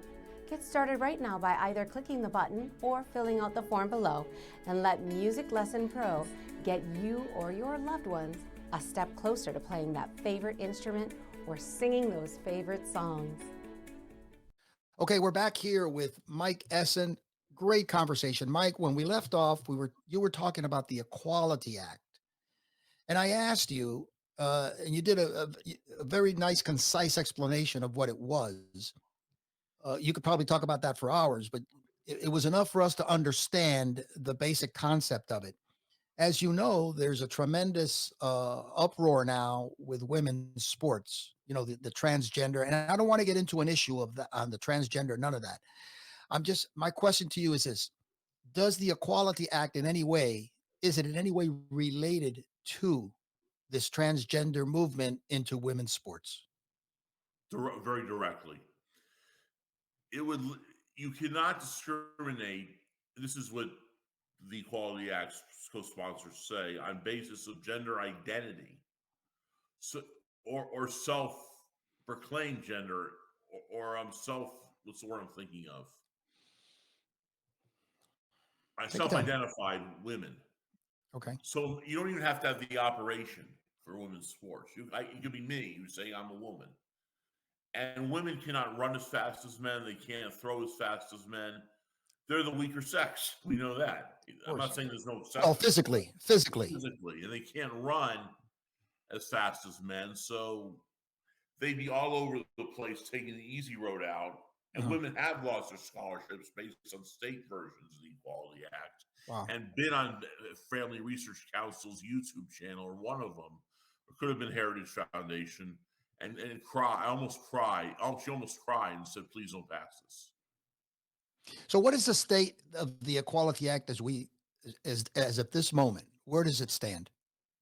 D: Get started right now by either clicking the button or filling out the form below, and let Music Lesson Pro get you or your loved ones a step closer to playing that favorite instrument or singing those favorite songs.
B: Okay, we're back here with Mike Essen. Great conversation. Mike, when we left off, you were talking about the Equality Act. And I asked you, and you did a very nice, concise explanation of what it was. You could probably talk about that for hours, but it was enough for us to understand the basic concept of it. As you know, there's a tremendous uproar now with women's sports, the transgender. And I don't want to get into an issue of that on the transgender, none of that. My question to you is this: does the Equality Act is it in any way related to this transgender movement into women's sports?
C: Very directly. It would. You cannot discriminate. This is what the Equality Act's co-sponsors say, on basis of gender identity, so or self-proclaimed gender, or self. What's the word I'm thinking of? I
B: Take your time.
C: self-identified women.
B: Okay.
C: So you don't even have to have the operation for women's sports. You could be me. You say I'm a woman, and women cannot run as fast as men. They can't throw as fast as men. They're the weaker sex. We know that. I'm not saying there's no exception.
B: Oh, physically,
C: and they can't run as fast as men. So they'd be all over the place taking the easy road out. And women have lost their scholarships based on state versions of the Equality Act.
B: Wow.
C: And been on Family Research Council's YouTube channel, or one of them, or could have been Heritage Foundation, and cry. I almost cried. She almost cried and said, "Please don't pass this."
B: So what is the state of the Equality Act as at this moment? Where does it stand?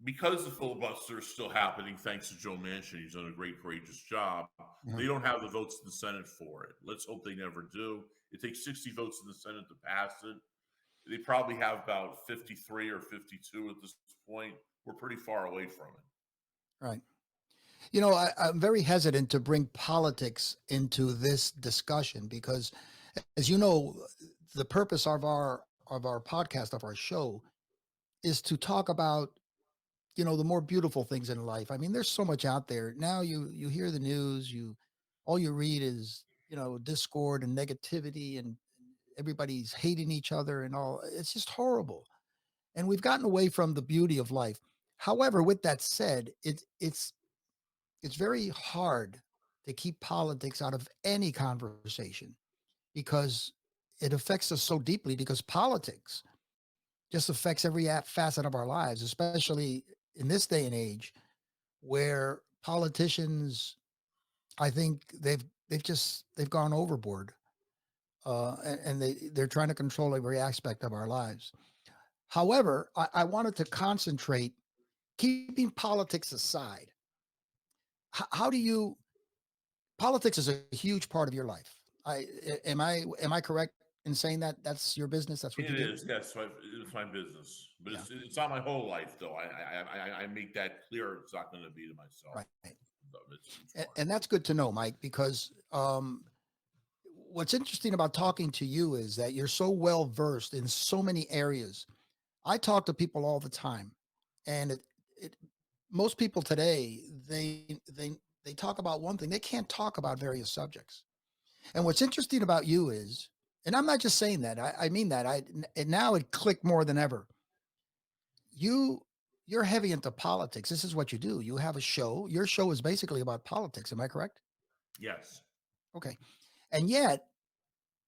C: Because the filibuster is still happening, thanks to Joe Manchin, he's done a great, courageous job. They don't have the votes in the Senate for it. Let's hope they never do. It takes 60 votes in the Senate to pass it. They probably have about 53 or 52 at this point. We're pretty far away from it.
B: Right. I'm very hesitant to bring politics into this discussion because, as you know, the purpose of our podcast, of our show, is to talk about the more beautiful things in life. I mean, there's so much out there now. You hear the news, all you read is discord and negativity, and everybody's hating each other and all. It's just horrible, and we've gotten away from the beauty of life. However, with that said, it's very hard to keep politics out of any conversation because it affects us so deeply, because politics just affects every facet of our lives, especially in this day and age where politicians, I think they've gone overboard, and they're trying to control every aspect of our lives. However, I wanted to concentrate, keeping politics aside. How do you? Politics is a huge part of your life. Am I correct in saying that that's your business? That's what
C: It
B: you do?
C: is, yes. It's my business, but
B: Yeah.
C: it's not my whole life, though. I make that clear. It's not going to be to myself.
B: Right.
C: So
B: And that's good to know, Mike, because what's interesting about talking to you is that you're so well versed in so many areas. I talk to people all the time, and most people today, they talk about one thing. They can't talk about various subjects. And what's interesting about you is, and I'm not just saying that, I mean that, and now it clicked more than ever. You're heavy into politics. This is what you do. You have a show. Your show is basically about politics. Am I correct?
C: yes.
B: Okay. And yet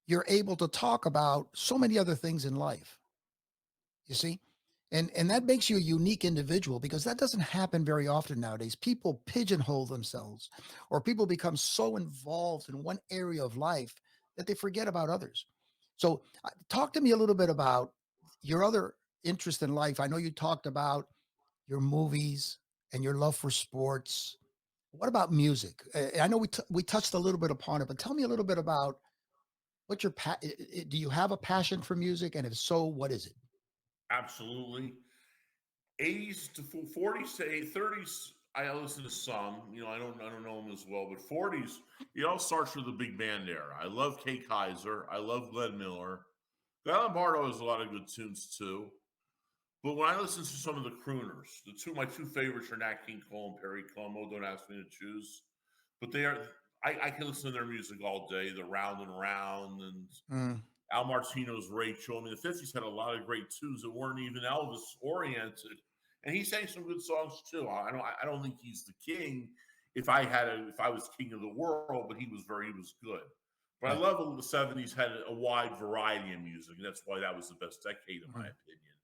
B: you're able to talk about so many other things in life. You see? And that makes you a unique individual, because that doesn't happen very often nowadays. People pigeonhole themselves, or people become so involved in one area of life that they forget about others. So talk to me a little bit about your other interest in life. I know you talked about your movies and your love for sports. What about music? I know we touched a little bit upon it, but tell me a little bit about what's your do you have a passion for music, and if so, what is it?
C: Absolutely. 80s to 40s to 30s, I listen to some. I don't know them as well, but 40s, it all starts with the big band era. I love Kay Kaiser. I love Glenn Miller. Guy Lombardo has a lot of good tunes too. But when I listen to some of the crooners, my two favorites are Nat King Cole and Perry Como. Don't ask me to choose, but they are. I can listen to their music all day. The Round and Round and
B: Mm,
C: Al Martino's Rachel. I mean, the 50s had a lot of great tunes that weren't even Elvis oriented, and he sang some good songs too. I don't think he's the king. If I was king of the world, but he was good. But I
B: right.
C: love the 70s had a wide variety of music, and that's why that was the best decade, in my
B: Mm,
C: opinion.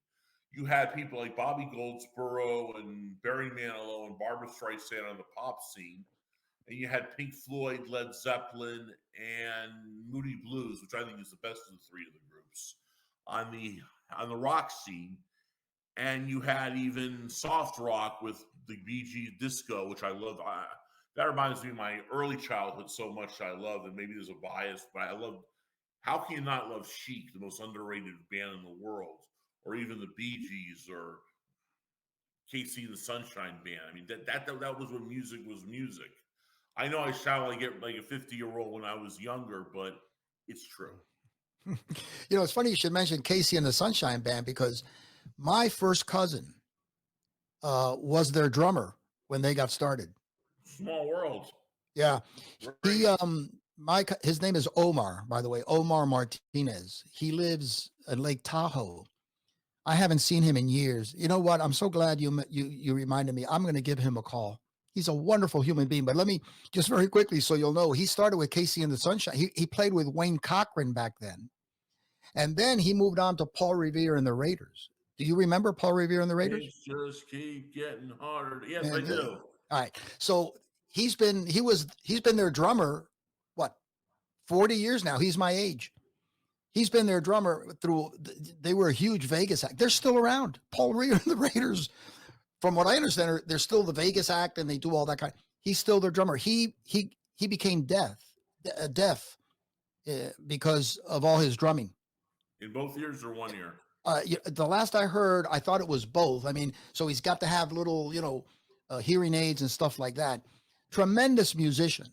C: You had people like Bobby Goldsboro and Barry Manilow and Barbara Streisand on the pop scene, and you had Pink Floyd, Led Zeppelin, and Moody Blues, which I think is the best of the three of the groups on the rock scene. And you had even soft rock with the Bee Gees disco, which I love. That reminds me of my early childhood so much. I love, and maybe there's a bias, but I love. How can you not love Chic, the most underrated band in the world, or even the Bee Gees, or KC and the Sunshine Band? I mean, that was when music was music. I know I sound like a 50-year-old when I was younger, but it's true.
B: It's funny you should mention Casey and the Sunshine Band because my first cousin was their drummer when they got started.
C: Small world.
B: Yeah, he
C: Right.
B: his name is Omar, by the way, Omar Martinez. He lives in Lake Tahoe. I haven't seen him in years. You know what? I'm so glad you reminded me. I'm going to give him a call. He's a wonderful human being. But let me just very quickly, so you'll know, he started with Casey and the Sunshine. He played with Wayne Cochran back then, and then he moved on to Paul Revere and the Raiders. Do you remember Paul Revere and the Raiders?
C: Things just keep getting harder. Yes, I
B: And
C: do.
B: all right, so he's been their drummer. What, 40 years now? He's my age. He's been their drummer through. They were a huge Vegas act. They're still around. Paul Revere and the Raiders, from what I understand, they're still the Vegas act, and they do all that kind. He's still their drummer. He became deaf because of all his drumming.
C: In both ears or 1 year?
B: The last I heard, I thought it was both. I mean, so he's got to have little, hearing aids and stuff like that. Tremendous musician.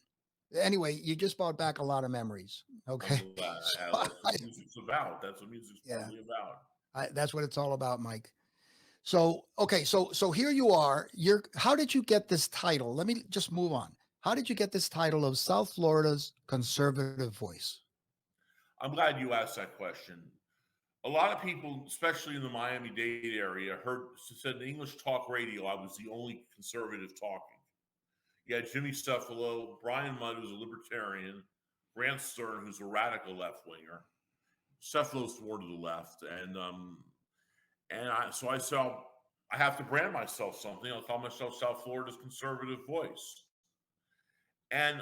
B: Anyway, you just brought back a lot of memories. Okay.
C: I'm glad.
B: So
C: That's what music's about. That's what music's
B: yeah,
C: probably about.
B: that's what it's all about, Mike. So, okay. So here you are. How did you get this title? Let me just move on. How did you get this title of South Florida's conservative voice?
C: I'm glad you asked that question. A lot of people, especially in the Miami-Dade area, said in English talk radio I was the only conservative talking. You had Jimmy Cephalo, Brian Mudd, who's a libertarian, Grant Stern, who's a radical left-winger. Cephalo's more to the left, so I said I have to brand myself something. I'll call myself South Florida's conservative voice. And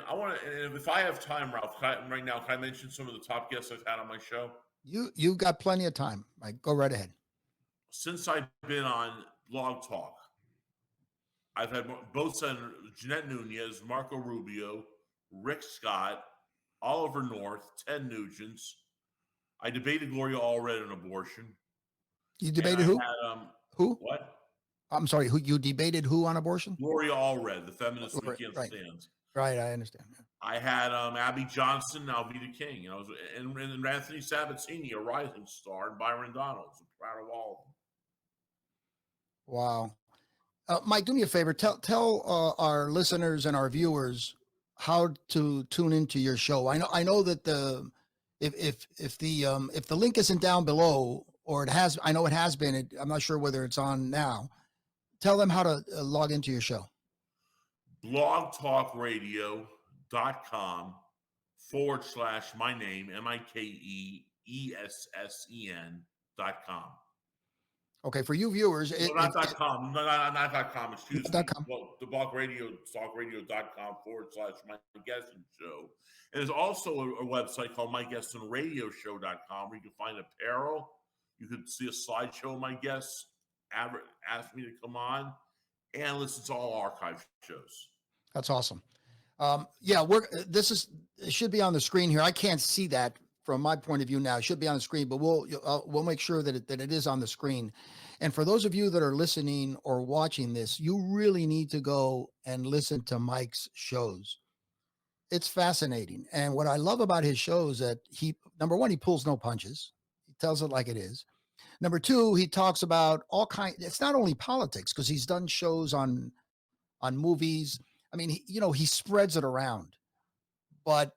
C: if I have time, Ralph, right now, can I mention some of the top guests I've had on my show?
B: You've got plenty of time. Mike, go right ahead.
C: Since I've been on Blog Talk, I've had both Senators, Jeanette Nunez, Marco Rubio, Rick Scott, Oliver North, Ted Nugent. I debated Gloria Allred on abortion.
B: You debated who? Who?
C: What?
B: I'm sorry. Who you debated? Who on abortion?
C: Gloria Allred, the feminist we can't
B: right.
C: stand.
B: Right, I understand.
C: I had Abby Johnson, Alveda King, and Anthony Sabatini, a rising star, and Byron Donalds. I'm proud of all
B: of them. Wow. Mike, do me a favor. Tell our listeners and our viewers how to tune into your show. I know that if the link isn't down below, or it has, I know it has been. I'm not sure whether it's on now. Tell them how to log into your show.
C: blogtalkradio.com/my name, MikeEssen.com.
B: Okay, for you viewers,
C: not .com, not .com. Excuse me.
B: .com.
C: Well, the talkradio.com/my Essen show. And there's also a website called MikeEssenRadioshow.com where you can find apparel. You could see a slideshow of my guests, ask me to come on, and listen to all archive shows.
B: That's awesome. Yeah, it should be on the screen here. I can't see that from my point of view now. It should be on the screen, but we'll make sure that it is on the screen. And for those of you that are listening or watching this, you really need to go and listen to Mike's shows. It's fascinating. And what I love about his shows that number one, he pulls no punches. He tells it like it is. Number two, he talks about all kinds. It's not only politics because he's done shows on movies. I mean, he spreads it around. But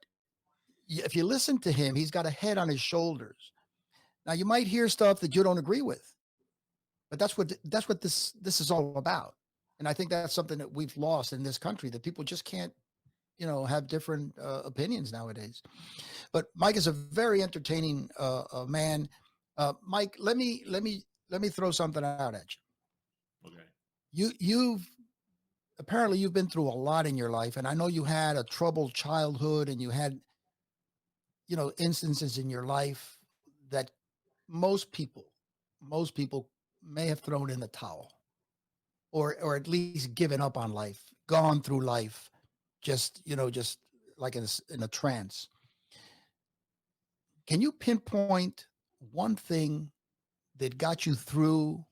B: if you listen to him, he's got a head on his shoulders. Now you might hear stuff that you don't agree with, but that's what this is all about. And I think that's something that we've lost in this country, that people just can't, have different opinions nowadays. But Mike is a very entertaining man. Mike, let me throw something out at you.
C: Okay.
B: You've been through a lot in your life, and I know you had a troubled childhood, and you had, instances in your life that most people may have thrown in the towel, or at least given up on life, gone through life, just like in a trance. Can you pinpoint one thing that got you through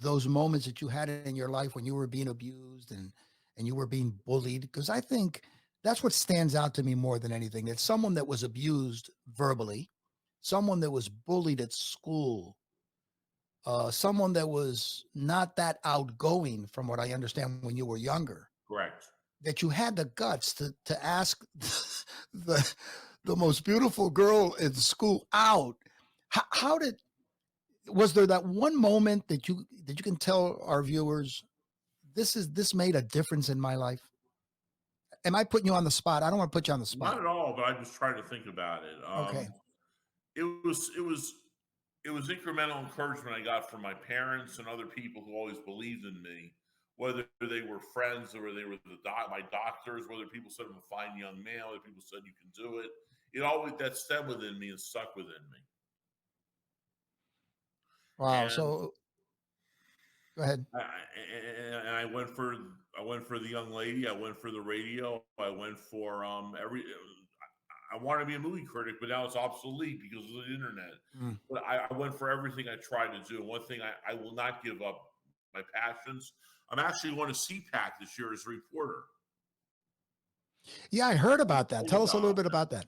B: those moments that you had in your life when you were being abused and you were being bullied? Because I think that's what stands out to me more than anything. That someone that was abused verbally, someone that was bullied at school, someone that was not that outgoing, from what I understand, when you were younger.
C: Correct.
B: That you had the guts to ask the most beautiful girl in school out. Was there that one moment that you can tell our viewers, this made a difference in my life? Am I putting you on the spot? I don't want to put you on the spot.
C: Not at all, but I'm just trying to think about it.
B: Okay.
C: It was incremental encouragement I got from my parents and other people who always believed in me, whether they were friends or they were my doctors, whether people said I'm a fine young man, whether people said you can do it. It always, that stemmed within me and stuck within me.
B: Wow.
C: And
B: so go ahead.
C: I went for the young lady. I went for the radio. I went for I wanted to be a movie critic, but now it's obsolete because of the internet. But I went for everything I tried to do. And one thing I will not give up, my passions. I'm actually going to CPAC this year as a reporter.
B: Yeah, I heard about that. Tell us a little bit about that.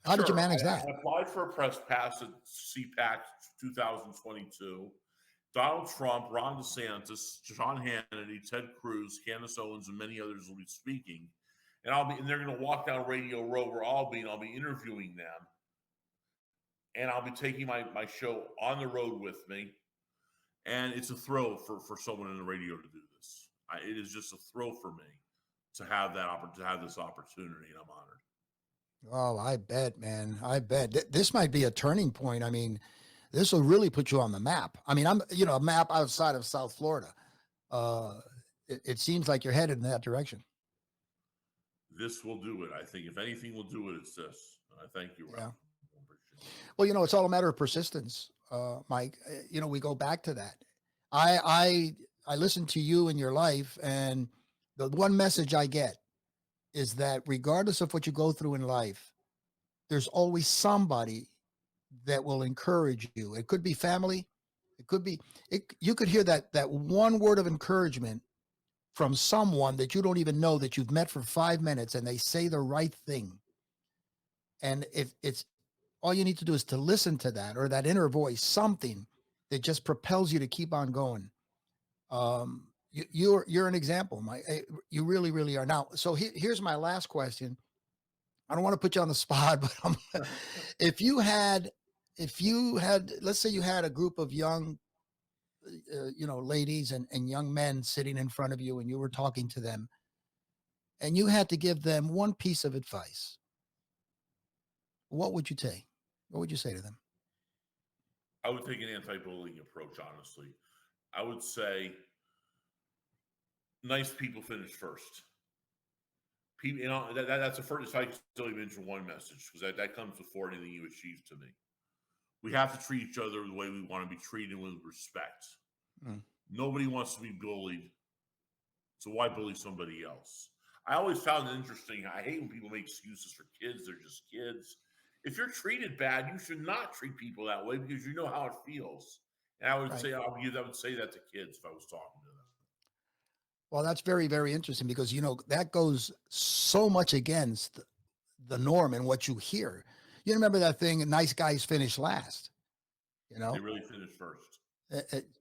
B: How did you manage that?
C: I applied for a press pass at CPAC 2022. Donald Trump, Ron DeSantis, Sean Hannity, Ted Cruz, Candace Owens, and many others will be speaking. And they're going to walk down Radio Row where I'll be, and I'll be interviewing them. And I'll be taking my show on the road with me. And it's a thrill for someone in the radio to do this. It is just a thrill for me to have this opportunity, and I'm honored.
B: Oh, I bet, man. I bet this might be a turning point. I mean, this will really put you on the map. I mean, I'm, a map outside of South Florida. It seems like you're headed in that direction.
C: This will do it. I think if anything will do it, it's this. I thank you, Rob.
B: Yeah. Well, it's all a matter of persistence, Mike. We go back to that. I listen to you in your life, and the one message I get is that regardless of what you go through in life, there's always somebody that will encourage you. It could be family. It could be, you could hear that one word of encouragement from someone that you don't even know, that you've met for 5 minutes, and they say the right thing. And if it's all you need to do is to listen to that, or that inner voice, something that just propels you to keep on going. You're an example, Mike. You really, really are. Now, so here's my last question. I don't want to put you on the spot, but if you had, let's say you had a group of young, ladies and young men sitting in front of you, and you were talking to them, and you had to give them one piece of advice, what would you take? What would you say to them?
C: I would take an anti-bullying approach, honestly. I would say nice people finish first. People, that's the first. I can still mention one message, because that comes before anything you achieve to me. We have to treat each other the way we want to be treated, with respect. Nobody wants to be bullied, so why bully somebody else? I always found it interesting. I hate when people make excuses for kids. They're just kids. If you're treated bad, you should not treat people that way because you know how it feels. And I would
B: Right.
C: say I would say that to kids if I was talking to them.
B: Well, that's very, very interesting because, that goes so much against the norm and what you hear. You remember that thing, nice guys finish last,
C: They really finished first.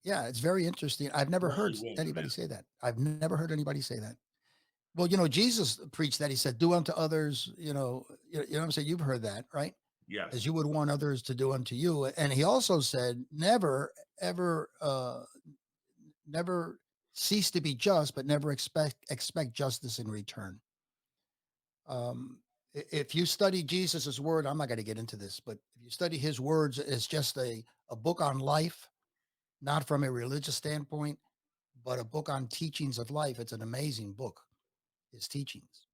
B: Yeah, it's very interesting. I've never heard anybody say that. I've never heard anybody say that. Well, Jesus preached that. He said, do unto others, you know what I'm saying? You've heard that, right?
C: Yes.
B: As you would want others to do unto you. And he also said, never, ever, never cease to be just, but never expect justice in return. If you study Jesus's word, I'm not going to get into this, but if you study his words, it's just a book on life, not from a religious standpoint, but a book on teachings of life. It's an amazing book, his teachings.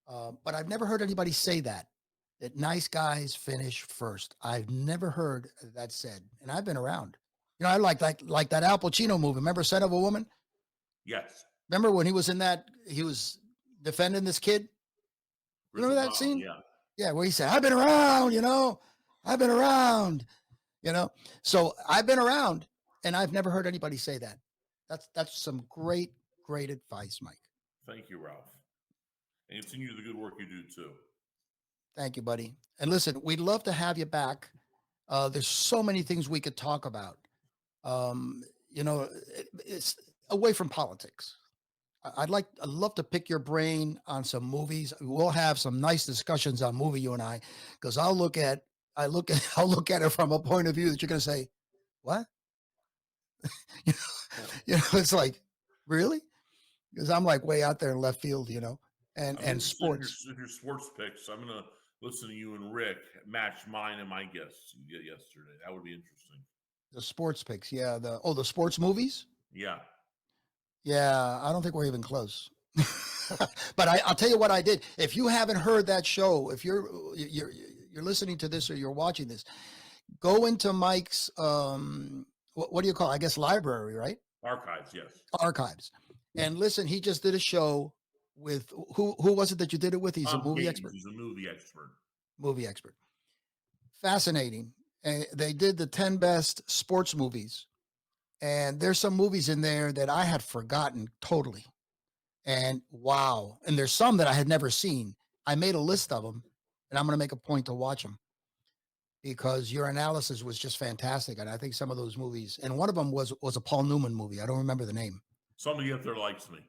B: But I've never heard anybody say that nice guys finish first. I've never heard that said, and I've been around. I like that Al Pacino movie. Remember Son of a Woman?
C: Yes.
B: Remember when he was in that, he was defending this kid? Remember that scene?
C: Yeah.
B: Yeah, where he said, I've been around, I've been around, So I've been around, and I've never heard anybody say that. That's some great, great advice, Mike.
C: Thank you, Ralph. And continue the good work you do, too.
B: Thank you, buddy. And listen, we'd love to have you back. There's so many things we could talk about. It's away from politics. I'd love to pick your brain on some movies. We'll have some nice discussions on movie, you and I, because I'll look at it from a point of view that you're going to say, what? It's like, really? Because I'm like way out there in left field, and sports.
C: Your sports picks. I'm going to listen to you and Rick match mine and my guests you did yesterday. That would be interesting.
B: The sports picks. Yeah. The sports movies.
C: Yeah.
B: Yeah, I don't think we're even close. But I'll tell you what I did. If you haven't heard that show, if you're listening to this or you're watching this, go into Mike's what do you call it? I guess library, right?
C: Archives, yes.
B: Archives. And listen, he just did a show with who was it that you did it with? He's a movie expert.
C: He's a movie expert.
B: Movie expert. Fascinating. And they did the 10 best sports movies. And there's some movies in there that I had forgotten totally. And wow. And there's some that I had never seen. I made a list of them, and I'm going to make a point to watch them because your analysis was just fantastic. And I think some of those movies, and one of them was a Paul Newman movie. I don't remember the name.
C: Somebody up there likes me.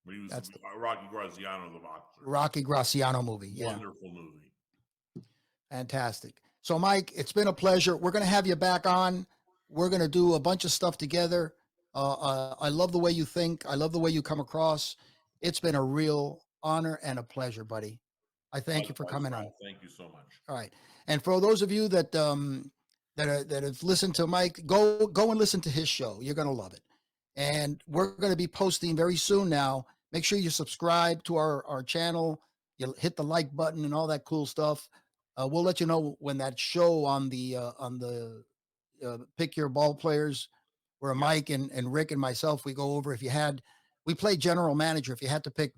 C: When he was Rocky Graziano, the boxer.
B: Rocky Graziano movie. Yeah.
C: Wonderful movie.
B: Fantastic. So, Mike, it's been a pleasure. We're going to have you back on. We're going to do a bunch of stuff together. I love the way you think. I love the way you come across. It's been a real honor and a pleasure, buddy. I thank you for coming on.
C: Thank you so much.
B: All right. And for those of you that have listened to Mike, go and listen to his show. You're going to love it. And we're going to be posting very soon now. Make sure you subscribe to our channel. You hit the like button and all that cool stuff. We'll let you know when that show on the Pick Your Ball Players, where Mike and Rick and myself, we go over we play general manager. If you had to pick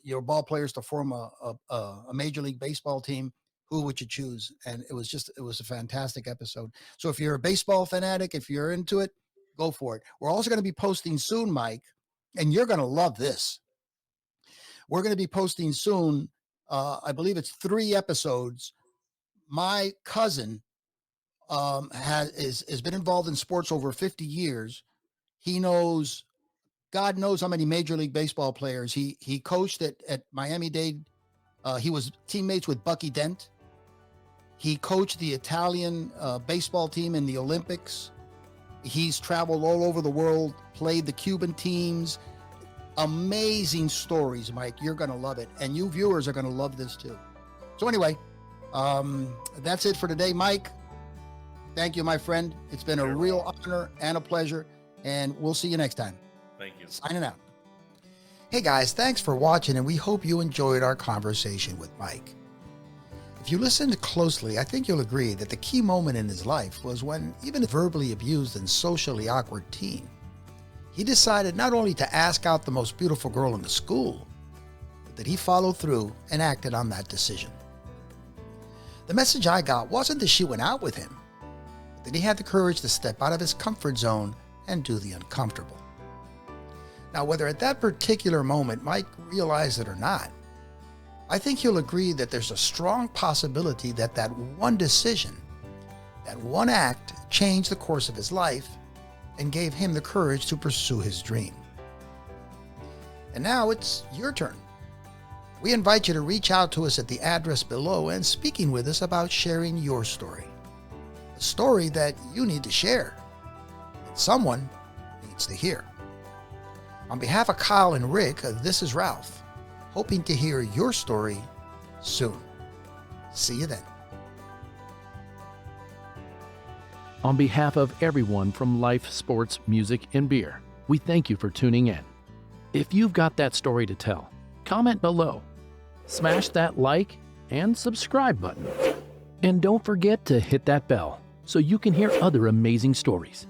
B: your ball players to form a Major League Baseball team, who would you choose? And it was a fantastic episode. So if you're a baseball fanatic, if you're into it, go for it. We're also going to be posting soon, Mike, and you're going to love this. We're going to be posting soon. I believe it's 3 episodes. My cousin has been involved in sports over 50 years. He knows, God knows how many Major League Baseball players. He coached at Miami-Dade. He was teammates with Bucky Dent. He coached the Italian baseball team in the Olympics. He's traveled all over the world, played the Cuban teams. Amazing stories, Mike. You're going to love it. And you viewers are going to love this too. So anyway, that's it for today, Mike. Thank you, my friend. It's been a real honor and a pleasure. And we'll see you next time.
C: Thank you.
B: Signing out. Hey guys, thanks for watching, and we hope you enjoyed our conversation with Mike. If you listened closely, I think you'll agree that the key moment in his life was when, even a verbally abused and socially awkward teen, he decided not only to ask out the most beautiful girl in the school, but that he followed through and acted on that decision. The message I got wasn't that she went out with him, but that he had the courage to step out of his comfort zone and do the uncomfortable. Now, whether at that particular moment Mike realized it or not, I think you'll agree that there's a strong possibility that that one decision, that one act, changed the course of his life and gave him the courage to pursue his dream. And now it's your turn. We invite you to reach out to us at the address below and speaking with us about sharing your story. A story that you need to share, that someone needs to hear. On behalf of Kyle and Rick, this is Ralph, hoping to hear your story soon. See you then.
A: On behalf of everyone from Life, Sports, Music, and Beer, we thank you for tuning in. If you've got that story to tell, comment below, smash that like and subscribe button, and don't forget to hit that bell so you can hear other amazing stories.